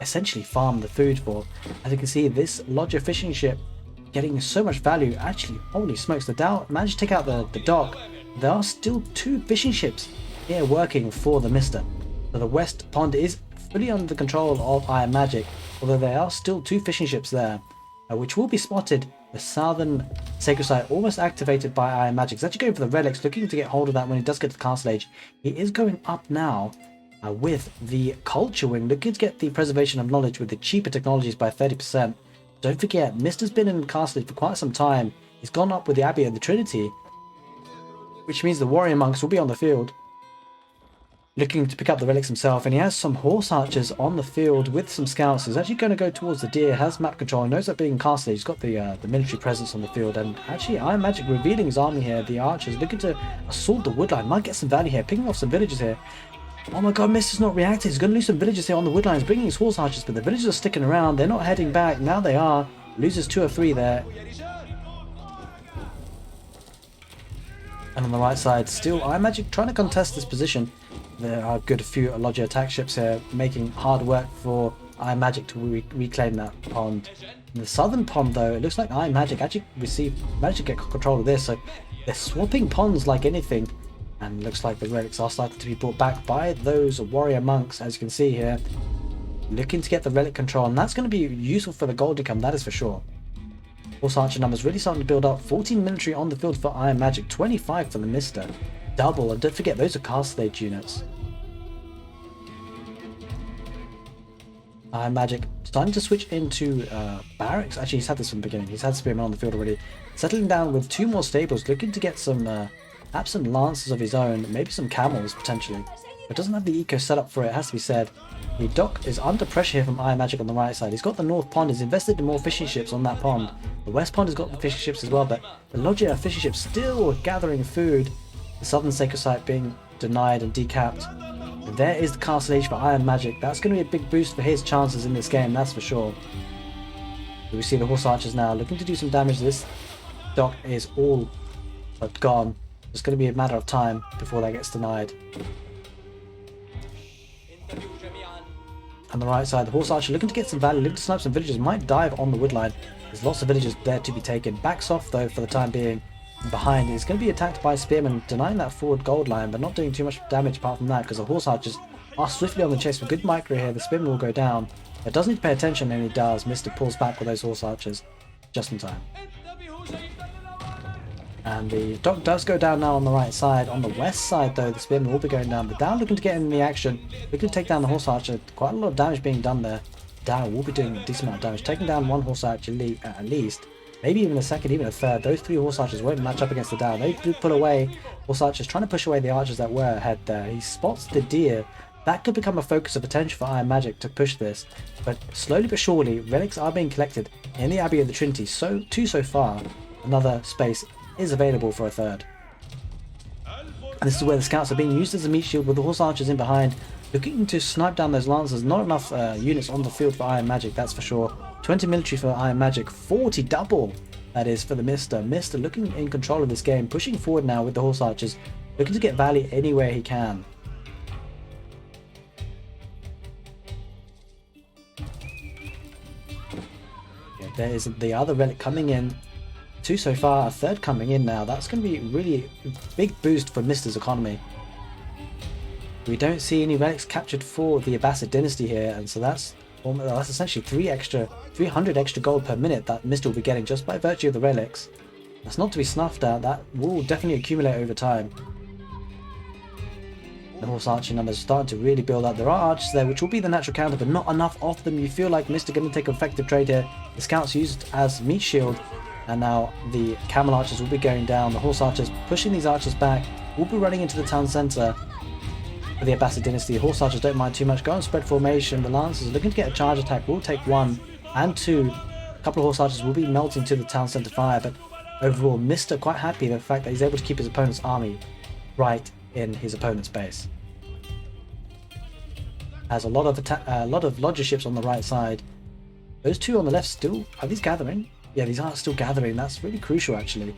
essentially farm the food for. As you can see, this Logi fishing ship getting so much value. Actually, holy smokes, the Dhow managed to take out the dock. There are still 2 fishing ships here working for the Mista. So the West Pond is fully under the control of Iammagic, although there are still 2 fishing ships there, which will be spotted. The southern sacred site almost activated by Iammagic. He's actually going for the relics, looking to get hold of that when he does get to the Castle Age. He is going up now with the culture wing, looking to get the preservation of knowledge with the cheaper technologies by 30%. Don't forget, Mista's been in Castle Age for quite some time. He's gone up with the Abbey and the Trinity, which means the warrior monks will be on the field looking to pick up the relics himself, and he has some horse archers on the field with some scouts. He's actually going to go towards the deer, has map control, he knows that being Castle Age, he's got the military presence on the field, and actually Iammagic revealing his army here. The archers looking to assault the woodline, might get some value here, picking off some villages here. Oh my god, Mista's not reacting. He's going to lose some villages here on the woodlines, bringing his horse archers, but the villagers are sticking around. They're not heading back. Now they are. Loses 2 or 3 there. And on the right side, still Iammagic trying to contest this position. There are a good few Logi attack ships here, making hard work for Iammagic to reclaim that pond. In the southern pond, though, it looks like Iammagic actually managed to get control of this. So they're swapping ponds like anything. And looks like the relics are starting to be brought back by those warrior monks, as you can see here, looking to get the relic control, and that's going to be useful for the gold income, that is for sure. Horse archer numbers really starting to build up. 14 military on the field for Iammagic, 25 for the Mista. Double, and don't forget, those are Castle Age units. Iammagic starting to switch into barracks. Actually, he's had this from the beginning. He's had spearmen on the field already. Settling down with 2 more stables, looking to get some perhaps some lances of his own, maybe some camels potentially. But doesn't have the eco set up for it, has to be said. The dock is under pressure here from Iammagic on the right side. He's got the north pond, he's invested in more fishing ships on that pond. The west pond has got the fishing ships as well, but the Logi fishing ships still gathering food. The southern sacred site being denied and decapped. And there is the Castle Age for Iammagic. That's going to be a big boost for his chances in this game, that's for sure. We see the horse archers now looking to do some damage. This dock is all but gone. It's going to be a matter of time before that gets denied. On the right side, the horse archer looking to get some value, looking to snipe some villagers, might dive on the woodline. There's lots of villagers there to be taken. Backs off though for the time being. Behind, he's going to be attacked by spearmen, denying that forward gold line, but not doing too much damage apart from that, because the horse archers are swiftly on the chase with good micro here. The spin will go down. But does need to pay attention, and he does. Mista pulls back with those horse archers just in time. And the dock does go down now on the right side. On the west side, though, the spin will be going down. The down looking to get in the action. Looking to take down the horse archer. Quite a lot of damage being done there. Down will be doing a decent amount of damage. Taking down one horse archer at least. Maybe even a second, even a third. Those three horse archers won't match up against the down. They do pull away. Horse archers trying to push away the archers that were ahead there. He spots the deer. That could become a focus of attention for Iammagic to push this, but slowly but surely, relics are being collected in the Abbey of the Trinity. So far, another space is available for a third. And this is where the scouts are being used as a meat shield with the horse archers in behind, looking to snipe down those lancers. Not enough units on the field for Iammagic, that's for sure. 20 military for Iammagic, 40 double, that is, for the Mista. Mista looking in control of this game, pushing forward now with the horse archers, looking to get value anywhere he can. There is the other relic coming in. Two so far, a third coming in now. That's going to be really big boost for Mista's economy. We don't see any relics captured for the Abbasid dynasty here, and so that's essentially 300 extra gold per minute that Mista will be getting just by virtue of the relics. That's not to be snuffed at. That will definitely accumulate over time. The horse archer numbers are starting to really build up. There are archers there, which will be the natural counter, but not enough of them. You feel like Mista going to take an effective trade here. The scouts used as meat shield, and now the camel archers will be going down. The horse archers pushing these archers back, will be running into the town centre for the Abbasid dynasty. The horse archers don't mind too much. Go on spread formation. The lancers looking to get a charge attack will take 1 and 2. A couple of horse archers will be melting to the town centre fire, but overall, Mista quite happy with the fact that he's able to keep his opponent's army right in his opponent's base. Has a lot of lodger ships on the right side. Those two on the left still, are these gathering? Yeah, these are still gathering. That's really crucial actually.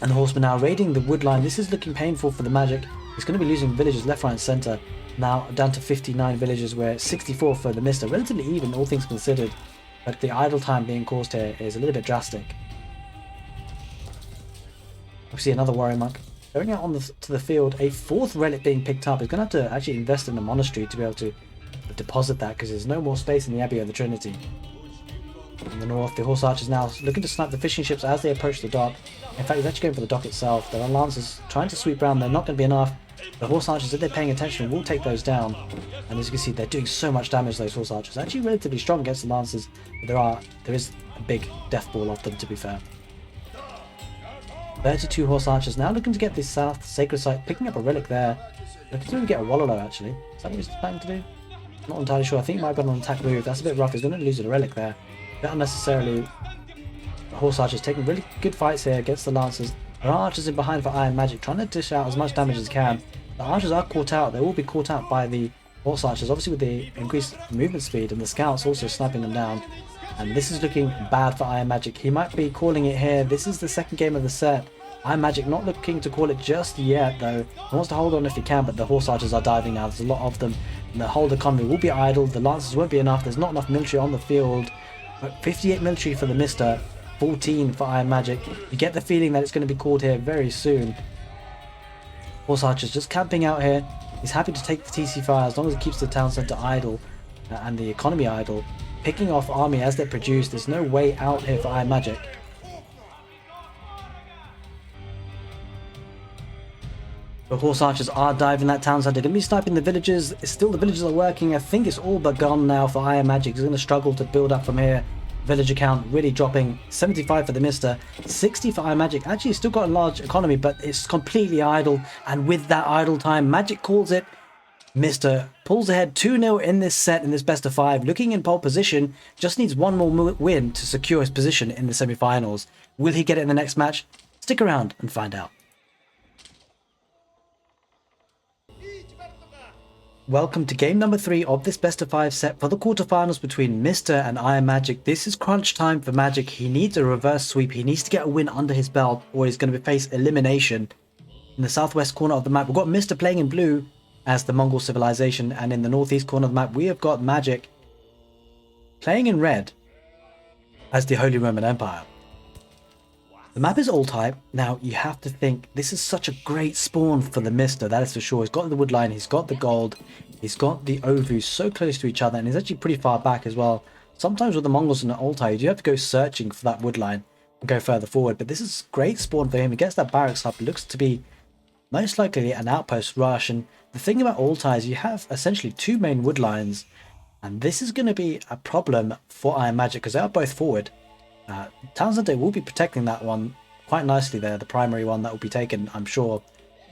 And the horsemen now raiding the wood line. This is looking painful for the Magic. He's going to be losing villages left, right and centre. Now down to 59 villages, where 64 for the Mista. Relatively even, all things considered. But the idle time being caused here is a little bit drastic. We see another warrior monk going out on to the field. A fourth relic being picked up. He's going to have to actually invest in the monastery to be able to deposit that, because there's no more space in the Abbey of the Trinity. In the north, the horse archers now looking to snipe the fishing ships as they approach the dock. In fact, he's actually going for the dock itself. There are lancers trying to sweep around. They're not going to be enough. The horse archers, if they're paying attention, will take those down. And as you can see, they're doing so much damage, those horse archers. Actually relatively strong against the lancers. But there is a big death ball off them, to be fair. 32 horse archers now looking to get this south sacred site, picking up a relic there. Looking to get a Wololo actually. Is that what he's planning to do? Not entirely sure. I think he might have got an attack move. That's a bit rough. He's going to lose a relic there. A bit unnecessarily. The horse archers taking really good fights here against the lancers. There are archers in behind for Iammagic, trying to dish out as much damage as can. The archers are caught out. They will be caught out by the horse archers, obviously with the increased movement speed, and the scouts also sniping them down. And this is looking bad for Iammagic. He might be calling it here. This is the second game of the set. Iammagic not looking to call it just yet though. He wants to hold on if he can, but the horse archers are diving now. There's a lot of them. And the whole economy will be idle. The lancers won't be enough. There's not enough military on the field. But 58 military for the Mista, 14 for Iammagic. You get the feeling that it's going to be called here very soon. Horse archers just camping out here. He's happy to take the TC fire as long as it keeps the town centre idle and the economy idle. Picking off army as they're produced. There's no way out here for Iammagic. The horse archers are diving that town centre. Going to be sniping the villages. Still the villages are working. I think it's all but gone now for Iammagic. He's going to struggle to build up from here. Villager count really dropping. 75 for the Mista. 60 for Iammagic. Actually, still got a large economy, but it's completely idle. And with that idle time, Magic calls it. Mista pulls ahead 2-0 in this set, in this best of 5. Looking in pole position. Just needs one more win to secure his position in the semi-finals. Will he get it in the next match? Stick around and find out. Welcome to game number 3 of this best of 5 set for the quarterfinals between Mista and Iammagic. This is crunch time for Magic. He needs a reverse sweep. He needs to get a win under his belt, or he's going to face elimination. In the southwest corner of the map, we've got Mista playing in blue as the Mongol civilization, and in the northeast corner of the map, we have got Magic playing in red as the Holy Roman Empire. The map is all type. Now you have to think this is such a great spawn for the Mista, that is for sure. He's got the wood line, he's got the gold, he's got the Ovu so close to each other, and he's actually pretty far back as well. Sometimes with the Mongols and the Altai, you do have to go searching for that wood line and go further forward, but this is great spawn for him. He gets that barracks up. It looks to be most likely an outpost rush, and the thing about Altai is you have essentially two main wood lines, and this is going to be a problem for Iammagic because they are both forward. Townsend will be protecting that one quite nicely there, the primary one that will be taken, I'm sure.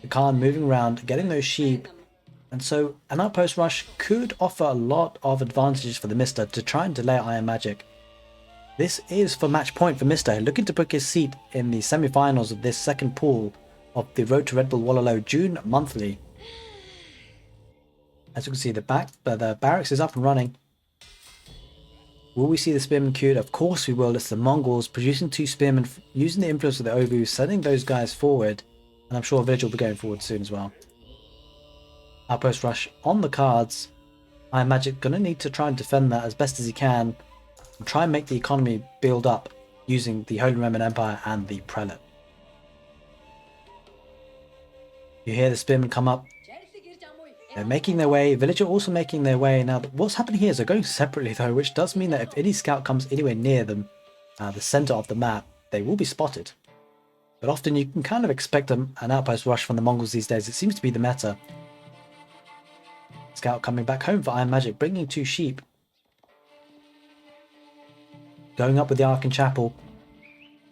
The Khan moving around, getting those sheep, and so an outpost rush could offer a lot of advantages for the Mista to try and delay Iammagic. This is for match point for Mista, looking to book his seat in the semi-finals of this second pool of the Road to Redbull Wololo June monthly. As you can see, the barracks is up and running. Will we see the spearmen queued? Of course we will. It's the Mongols producing two spearmen, using the influence of the Ovu, sending those guys forward. And I'm sure a village will be going forward soon as well. Outpost rush on the cards. Iammagic going to need to try and defend that as best as he can. And try and make the economy build up using the Holy Roman Empire and the Prelate. You hear the spearmen come up. They're making their way, villager also making their way. Now, what's happening here is they're going separately though, which does mean that if any scout comes anywhere near them, the center of the map, they will be spotted. But often you can kind of expect an outpost rush from the Mongols these days. It seems to be the meta. Scout coming back home for Iammagic, bringing two sheep. Going up with the Ark Chapel.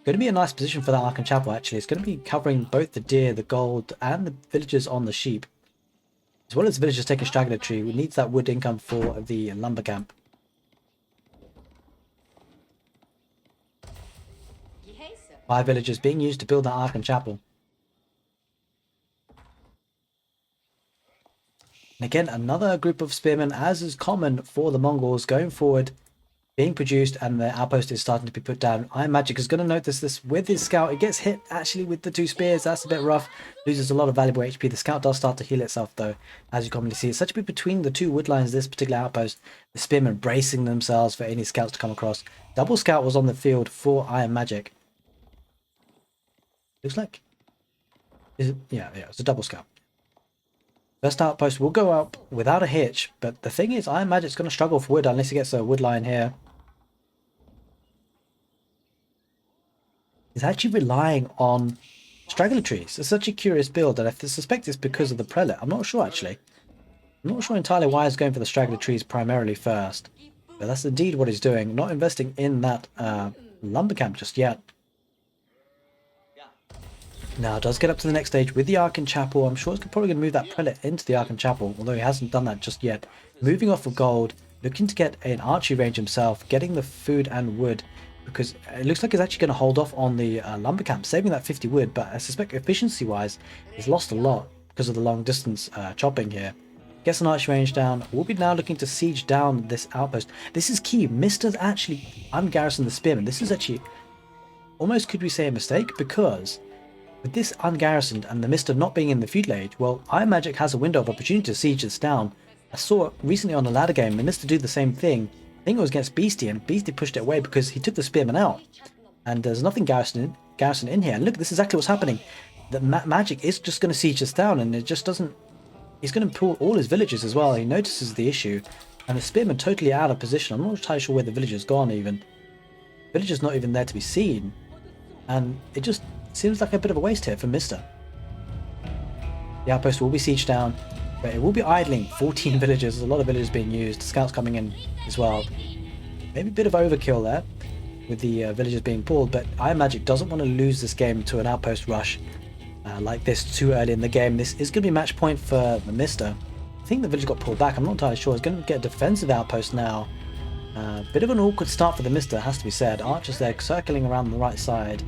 Going to be a nice position for that Ark Chapel actually. It's going to be covering both the deer, the gold, and the villagers on the sheep. As well as villagers taking straggler tree, we need that wood income for the lumber camp. 5 villagers being used to build that Ark Chapel. And again, another group of spearmen, as is common for the Mongols, going forward, being produced, and the outpost is starting to be put down. Iammagic is going to notice this with his scout. It gets hit actually with the 2 spears. That's a bit rough. Loses a lot of valuable HP. The scout does start to heal itself though, as you commonly see. It's such a bit between the 2 wood lines, this particular outpost. The spearmen bracing themselves for any scouts to come across. Double scout was on the field for Iammagic. Looks like... Yeah, it's a double scout. First outpost will go up without a hitch, but the thing is, Iammagic's going to struggle for wood unless he gets a wood line here. He's actually relying on straggler trees. It's such a curious build, and I suspect it's because of the Prelate. I'm not sure actually. I'm not sure entirely why he's going for the straggler trees primarily first. But that's indeed what he's doing, not investing in that lumber camp just yet. Now, it does get up to the next stage with the Ark Chapel. I'm sure it's probably going to move that Prelate into the Ark Chapel, although he hasn't done that just yet. Moving off of gold, looking to get an archery range himself, getting the food and wood, because it looks like he's actually going to hold off on the lumber camp, saving that 50 wood, but I suspect efficiency-wise, he's lost a lot because of the long distance chopping here. Gets an archery range down. We'll be now looking to siege down this outpost. This is key. Mista's actually ungarrisoned the spearmen. This is actually almost, could we say, a mistake, because with this ungarrisoned and the Mista not being in the feudal age, well, Iammagic has a window of opportunity to siege this down. I saw recently on a ladder game the Mista do the same thing. I think it was against Beastie, and Beastie pushed it away because he took the spearman out. And there's nothing garrison in here. And look, this is exactly what's happening. The Magic is just going to siege this down, and it just doesn't... He's going to pull all his villagers as well. He notices the issue, and the spearman totally out of position. I'm not entirely sure where the villager's gone even. The villager's not even there to be seen. And it just seems like a bit of a waste here for Mista. The outpost will be sieged down, but it will be idling 14 villagers. There's a lot of villagers being used. Scouts coming in as well. Maybe a bit of overkill there with the villagers being pulled, but Iammagic doesn't want to lose this game to an outpost rush like this too early in the game. This is going to be match point for the Mista. I think the village got pulled back. I'm not entirely sure. It's going to get a defensive outpost now. Bit of an awkward start for the Mista, has to be said. Archers there circling around the right side,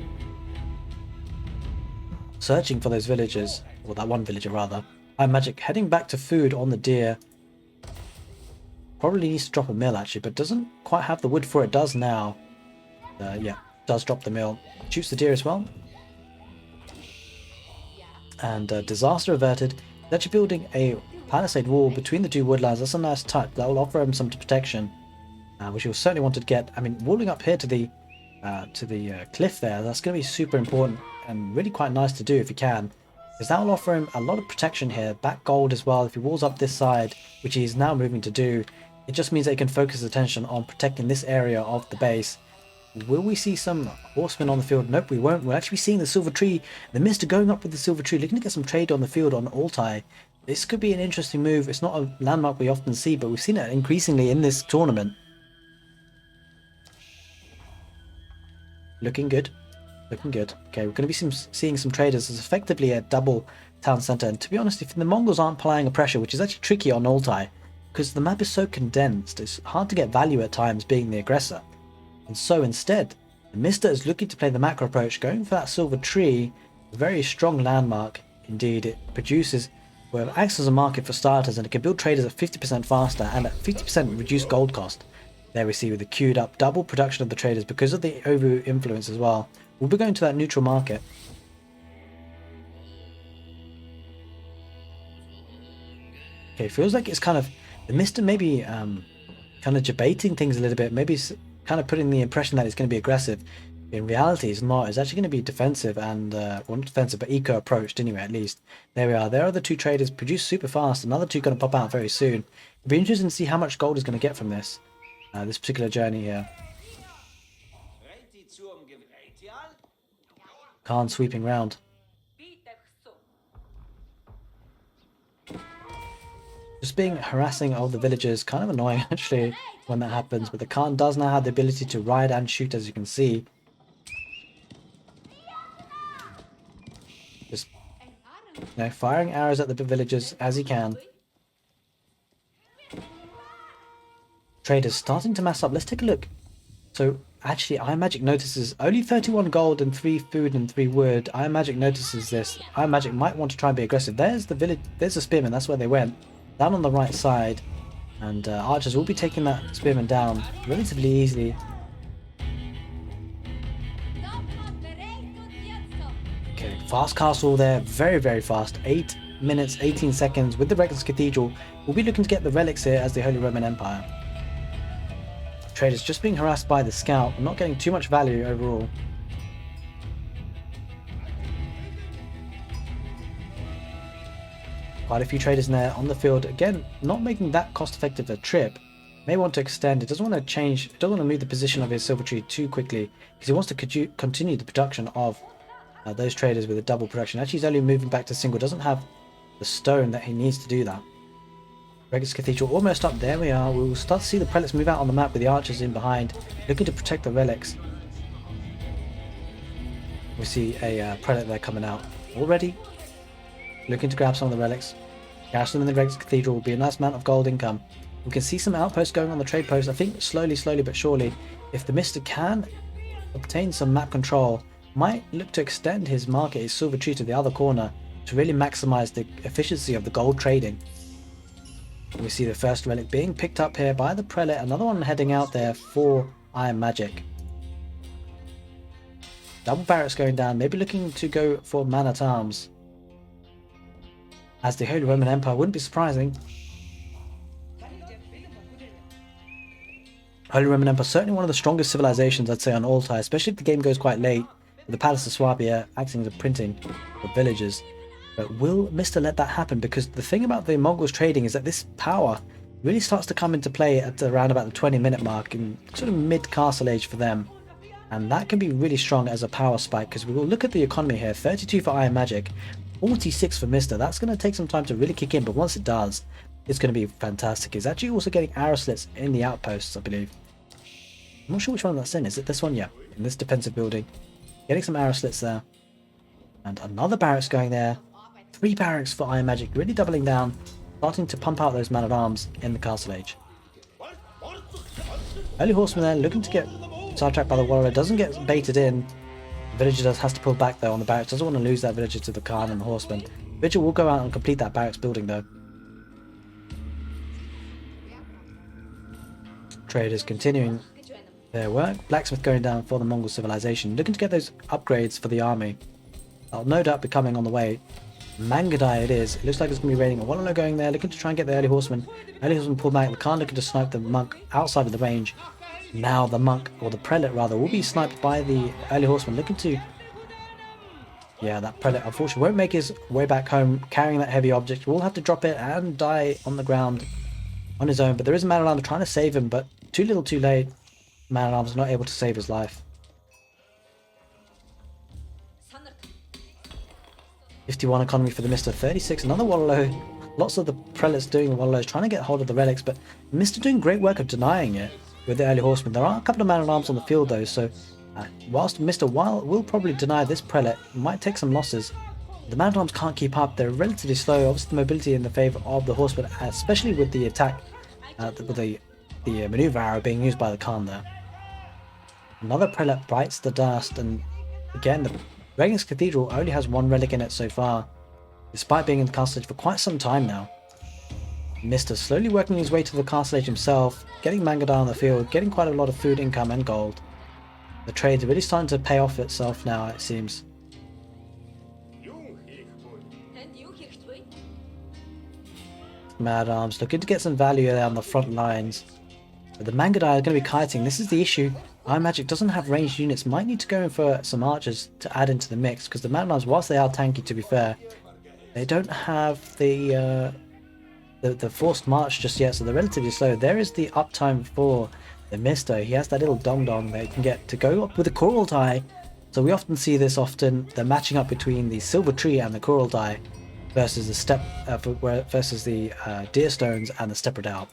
searching for those villagers, or that one villager rather. Iammagic heading back to food on the deer. Probably needs to drop a mill actually, but doesn't quite have the wood for it. Does now. Yeah, does drop the mill. Shoots the deer as well. And disaster averted. He's actually building a palisade wall between the 2 woodlands. That's a nice touch. That will offer him some protection, which he'll certainly want to get. I mean, walling up here to the cliff there. That's going to be super important and really quite nice to do if you can, because that will offer him a lot of protection here. Back gold as well if he walls up this side, which he is now moving to do. It just means that he can focus his attention on protecting this area of the base. Will we see some horsemen on the field? Nope, we won't. We're actually seeing the silver tree. The Mista going up with the silver tree, looking to get some trade on the field on Altai. This could be an interesting move. It's not a landmark we often see, but we've seen it increasingly in this tournament. Looking good. Looking good. Okay, we're going to be seeing some traders as effectively a double town centre. And to be honest, if the Mongols aren't applying a pressure, which is actually tricky on Altai, because the map is so condensed, it's hard to get value at times being the aggressor. And so instead, the Mista is looking to play the macro approach, going for that silver tree, a very strong landmark. Indeed, it produces, well, it acts as a market for starters, and it can build traders at 50% faster and at 50% reduced gold cost. There we see with the queued up double production of the traders because of the Ovu influence as well. We'll be going to that neutral market. Okay, feels like it's kind of, the Mista maybe kind of debating things a little bit, maybe kind of putting the impression that it's going to be aggressive. In reality, it's not. It's actually going to be defensive and, well, not defensive, but eco approached anyway, at least. There we are. There are the two traders, produced super fast. Another two going to pop out very soon. It'll be interesting to see how much gold is going to get from this, this particular journey here. Khan sweeping round. Just being harassing all the villagers, kind of annoying actually when that happens, but the Khan does now have the ability to ride and shoot, as you can see. Just, you know, firing arrows at the villagers as he can. Traders starting to mass up. Let's take a look. So actually, Iammagic notices only 31 gold and 3 food and 3 wood. Iammagic notices this. Iammagic might want to try and be aggressive. There's the village. There's the spearman. That's where they went. Down on the right side, and archers will be taking that spearman down relatively easily. Okay, fast castle there, very, very fast. 8 minutes, 18 seconds with the Reckless Cathedral. We'll be looking to get the relics here as the Holy Roman Empire. Traders just being harassed by the scout, not getting too much value overall. Quite a few traders in there on the field. Again, not making that cost-effective a trip. May want to extend. It doesn't want to change. It doesn't want to move the position of his silver tree too quickly because he wants to continue the production of those traders with a double production. Actually, he's only moving back to single. Doesn't have the stone that he needs to do that. Regis Cathedral almost up. There we are. We'll start to see the prelates move out on the map with the archers in behind, looking to protect the relics. We see a prelate there coming out already. Looking to grab some of the relics. Cash them in the Regis Cathedral will be a nice amount of gold income. We can see some outposts going on the trade post. I think slowly but surely, if the Mista can obtain some map control, might look to extend his market, his silver tree, to the other corner to really maximize the efficiency of the gold trading. We see the first relic being picked up here by the prelate. Another one heading out there for Iammagic. Double barracks going down. Maybe looking to go for man-at-arms. As the Holy Roman Empire, wouldn't be surprising. Holy Roman Empire, certainly one of the strongest civilizations, I'd say, on Altai, especially if the game goes quite late, with the Palace of Swabia acting as a printing for villages. But will Mista let that happen? Because the thing about the Mongols trading is that this power really starts to come into play at around about the 20-minute mark, in sort of mid-castle age for them. And that can be really strong as a power spike, because we will look at the economy here. 32 for Iammagic, 46 for Mista. That's going to take some time to really kick in, but once it does, it's going to be fantastic. He's actually also getting arrow slits in the outposts, I believe. I'm not sure which one that's in. Is it this one? Yeah, in this defensive building. Getting some arrow slits there. And another barracks going there. 3 barracks for Iammagic, really doubling down, starting to pump out those man-at-arms in the castle age. Early horseman there, looking to get sidetracked by the warrior. Doesn't get baited in. The villager has to pull back though on the barracks. Doesn't want to lose that villager to the Khan and the horseman. Villager will go out and complete that barracks building though. Traders continuing their work. Blacksmith going down for the Mongol civilization. Looking to get those upgrades for the army. That'll no doubt be coming on the way. Mangadai it is. It looks like it's going to be raiding a Wololo going there. Looking to try and get the early horseman. Early horseman pulled back. The Khan looking to snipe the monk outside of the range. Now the monk, or the prelate rather, will be sniped by the early horseman, looking to... Yeah, that prelate unfortunately won't make his way back home carrying that heavy object. Will have to drop it and die on the ground on his own. But there is a man-at-arms trying to save him, but too little too late. Man-at-arms not able to save his life. 51 economy for the Mista, 36, another Wololo. Lots of the prelates doing Wololos, trying to get hold of the relics, but Mista doing great work of denying it with the early horsemen. There are a couple of man-at-arms on the field though, so whilst Mista will probably deny this prelate, might take some losses. The man-at-arms can't keep up, they're relatively slow, obviously the mobility in the favour of the horsemen, especially with the attack, with the manoeuvre arrow being used by the Khan there. Another prelate bites the dust, and again the Regnus Cathedral only has one relic in it so far, despite being in the castle age for quite some time now. Mista slowly working his way to the castle age himself, getting Mangadai on the field, getting quite a lot of food income and gold. The trade's really starting to pay off itself now, it seems. Man-at-arms looking to get some value there on the front lines. But the Mangadai are going to be kiting, this is the issue. Iammagic doesn't have ranged units, might need to go in for some archers to add into the mix, because the man-at-arms, whilst they are tanky to be fair, they don't have the forced march just yet, so they're relatively slow. There is the uptime for the Mista. He has that little dong-dong that he can get to go up with the coral tie. So we often see this the matching up between the silver tree and the coral tie versus the versus the deer stones and the step redoubt.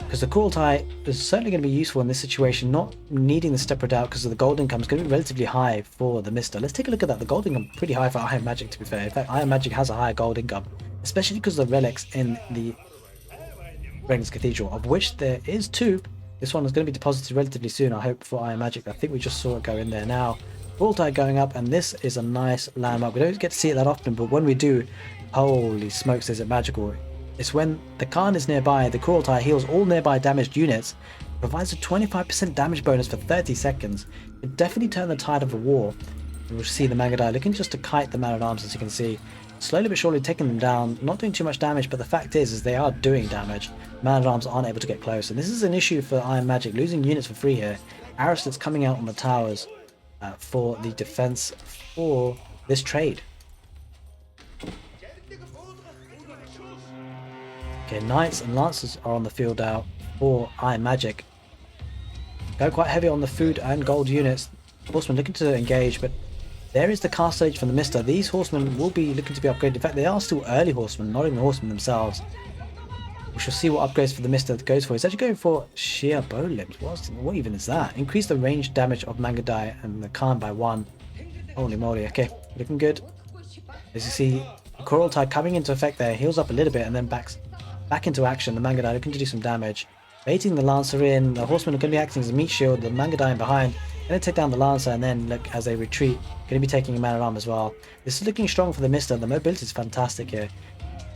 Because the coral tie is certainly going to be useful in this situation, not needing the step redoubt because of the gold income is going to be relatively high for the Mista. Let's take a look at that. The gold income pretty high for Iammagic to be fair. In fact, Iammagic has a higher gold income, especially because of the relics in the Regnus Cathedral, of which there is 2. This one is going to be deposited relatively soon, I hope, for Iammagic. I think we just saw it go in there now. Coral tie going up, and this is a nice landmark. We don't get to see it that often, but when we do, holy smokes, is it magical. It's when the Khan is nearby, the coral tie heals all nearby damaged units, provides a 25% damage bonus for 30 seconds. It definitely turned the tide of the war. We'll see the Mangadai looking just to kite the man-at-arms, as you can see. Slowly but surely taking them down, not doing too much damage, but the fact is they are doing damage. Man-at-arms aren't able to get close, and this is an issue for Iammagic, losing units for free here. Aristotle's coming out on the towers for the defense for this trade. Okay, Knights and Lancers are on the field out for Iammagic. Go quite heavy on the food and gold units. Horsemen looking to engage, but there is the cast stage from the Mista. These horsemen will be looking to be upgraded. In fact, they are still early horsemen, not even the horsemen themselves. We shall see what upgrades for the Mista goes for. It's actually going for sheer bow limbs. What even is that? Increase the range damage of Mangadai and the Khan by 1. Holy moly, okay, looking good. As you see, the coral tie coming into effect there, heals up a little bit and then back into action. The Mangadai looking to do some damage. Baiting the Lancer in, the horsemen are going to be acting as a meat shield, the Mangadai in behind. Going to take down the Lancer, and then look, as they retreat, going to be taking a man-at-arm as well. This is looking strong for the Mista. The mobility is fantastic here.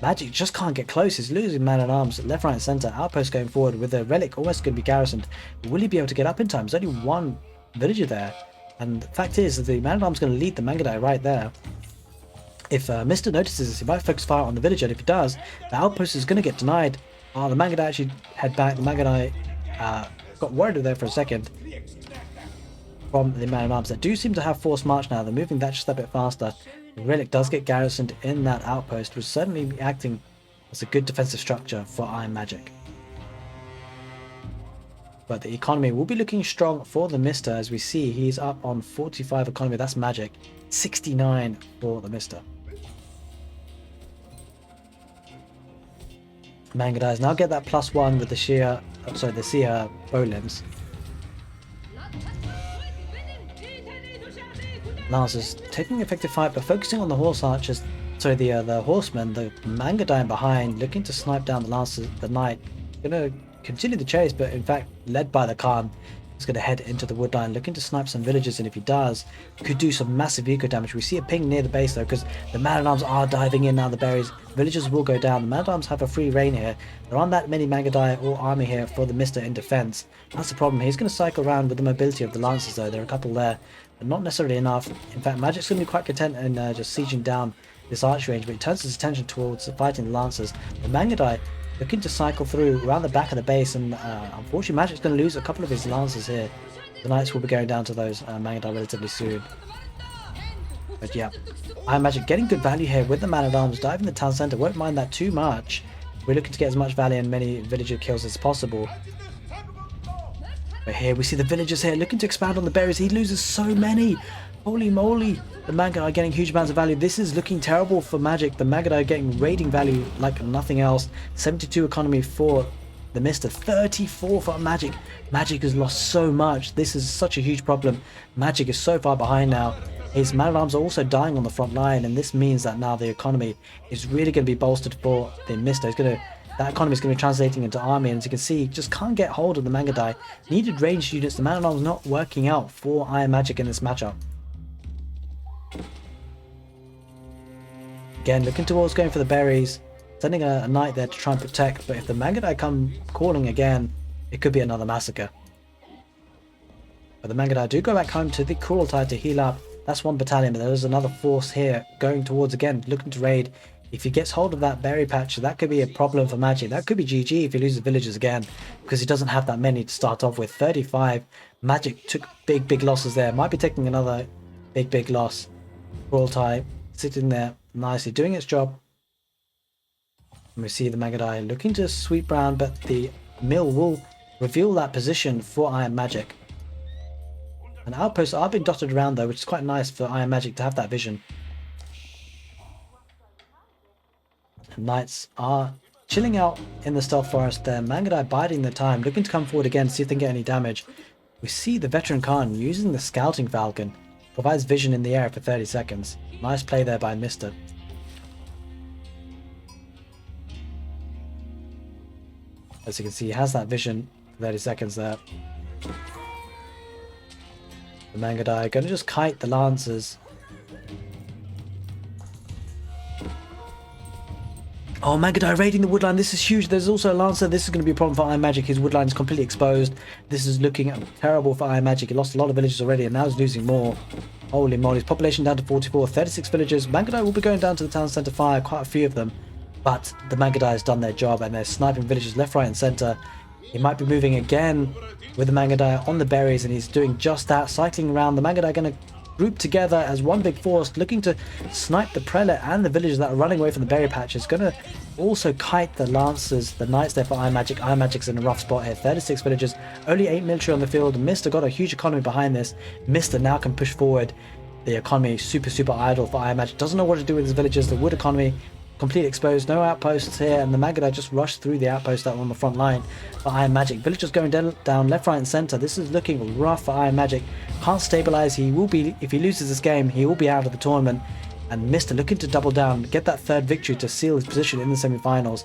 Magic just can't get close. He's losing man-at-arms left, right and centre. Outpost going forward with a relic almost going to be garrisoned. Will he be able to get up in time? There's only one villager there. And the fact is that the man-at-arms going to lead the Mangadai right there. If Mista notices this, he might focus fire on the villager, and if he does, the outpost is going to get denied. The Mangadai actually head back. The Mangadai got worried there for a second from the man-at-arms that do seem to have forced march now. They're moving that just a bit faster. The relic does get garrisoned in that outpost, which is certainly acting as a good defensive structure for Iammagic. But the economy will be looking strong for the Mista, as we see he's up on 45 economy. That's magic. 69 for the Mista. Mangadais now get that +1 with the seer bow limbs. Lancers taking effective fight, but focusing on the horse archers. Sorry, the horsemen. The Mangadai behind, looking to snipe down the Lancers. The Knight gonna continue the chase, but in fact, led by the Khan, is going to head into the wood line, looking to snipe some villagers, and if he does, could do some massive eco damage. We see a ping near the base though, because the man-at-arms are diving in now. The berries, villagers will go down. The man-at-arms have a free reign here. There aren't that many Mangadai or army here for the Mista in defense. That's the problem. He's going to cycle around with the mobility of the Lancers though. There are a couple there, but not necessarily enough. In fact, Magic's going to be quite content in just sieging down this arch range, but he turns his attention towards fighting the Lancers. The Mangadai looking to cycle through around the back of the base, and unfortunately Magic's going to lose a couple of his lancers here. The Knights will be going down to those Mangudai relatively soon. But yeah, Iammagic getting good value here with the Man-at-Arms, diving the town centre, won't mind that too much. We're looking to get as much value and many villager kills as possible. But here we see the villagers here looking to expand on the berries. He loses so many. Holy moly. The Mangudai getting huge amounts of value. This is looking terrible for Magic. The Mangudai getting raiding value like nothing else. 72 economy for the Mista. 34 for Magic. Magic has lost so much. This is such a huge problem. Magic is so far behind now. His Man-at-Arms are also dying on the front line, and this means that now the economy is really going to be bolstered for the Mista. That economy is going to be translating into army, and as you can see, just can't get hold of the Mangudai. Needed ranged units. The Man-at-Arms not working out for Iammagic in this matchup. Again, looking towards going for the berries, sending a knight there to try and protect, but if the Mangudai come calling again, it could be another massacre. But the Mangudai do go back home to the Kurultai to heal up. That's one battalion, but there's another force here going towards, again, looking to raid. If he gets hold of that berry patch, that could be a problem for Magic. That could be GG if he loses villagers again, because he doesn't have that many to start off with. 35. Magic took big losses there. Might be taking another big loss. Kurultai sitting there nicely, doing its job. And we see the Mangudai looking to sweep round, but the mill will reveal that position for Iammagic. And outposts are being dotted around though, which is quite nice for Iammagic to have that vision. And Knights are chilling out in the stealth forest there. Mangudai biding their time, looking to come forward again to see if they can get any damage. We see the veteran Khan using the scouting falcon. Provides vision in the air for 30 seconds. Nice play there by Mista. As you can see, he has that vision for 30 seconds there. The Mangudai going to just kite the lancers. Oh, Mangudai raiding the woodline. This is huge. There's also a lancer. This is going to be a problem for Iammagic. His woodline is completely exposed. This is looking terrible for Iammagic. He lost a lot of villagers already and now he's losing more. Holy moly. His population down to 44. 36 villagers. Mangudai will be going down to the town centre fire. Quite a few of them. But the Mangudai has done their job and they're sniping villagers left, right and centre. He might be moving again with the Mangudai on the berries, and he's doing just that, cycling around. The Mangudai going to group together as one big force, looking to snipe the prelate and the villagers that are running away from the berry patch. Is going to also kite the lancers, the knights there for Iammagic. Iammagic's in a rough spot here. 36 villagers, only 8 military on the field. Mista got a huge economy behind this. Mista now can push forward the economy. Super idle for Iammagic. Doesn't know what to do with his villagers. The wood economy completely exposed, no outposts here, and the Mangudai just rushed through the outposts that were on the front line for Iammagic. Villagers going down left, right and centre. This is looking rough for Iammagic. Can't stabilise. He will be, if he loses this game, he will be out of the tournament. And Mista looking to double down, get that third victory to seal his position in the semi-finals.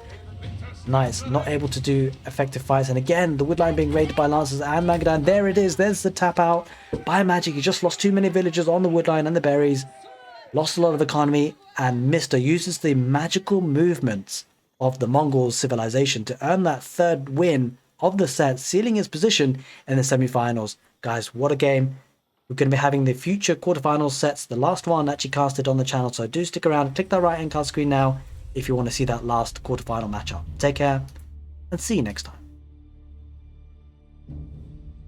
Knights not able to do effective fights, and again the woodline being raided by lancers and Mangudai. There it is, there's the tap out by Magic. He just lost too many villagers on the woodline and the berries. Lost a lot of economy, and Mista uses the magical movements of the Mongol civilization to earn that third win of the set, sealing his position in the semi-finals. Guys, what a game. We're going to be having the future quarterfinals sets, the last one actually casted on the channel, so do stick around, click that right hand card screen now if you want to see that last quarterfinal matchup. Take care, and see you next time.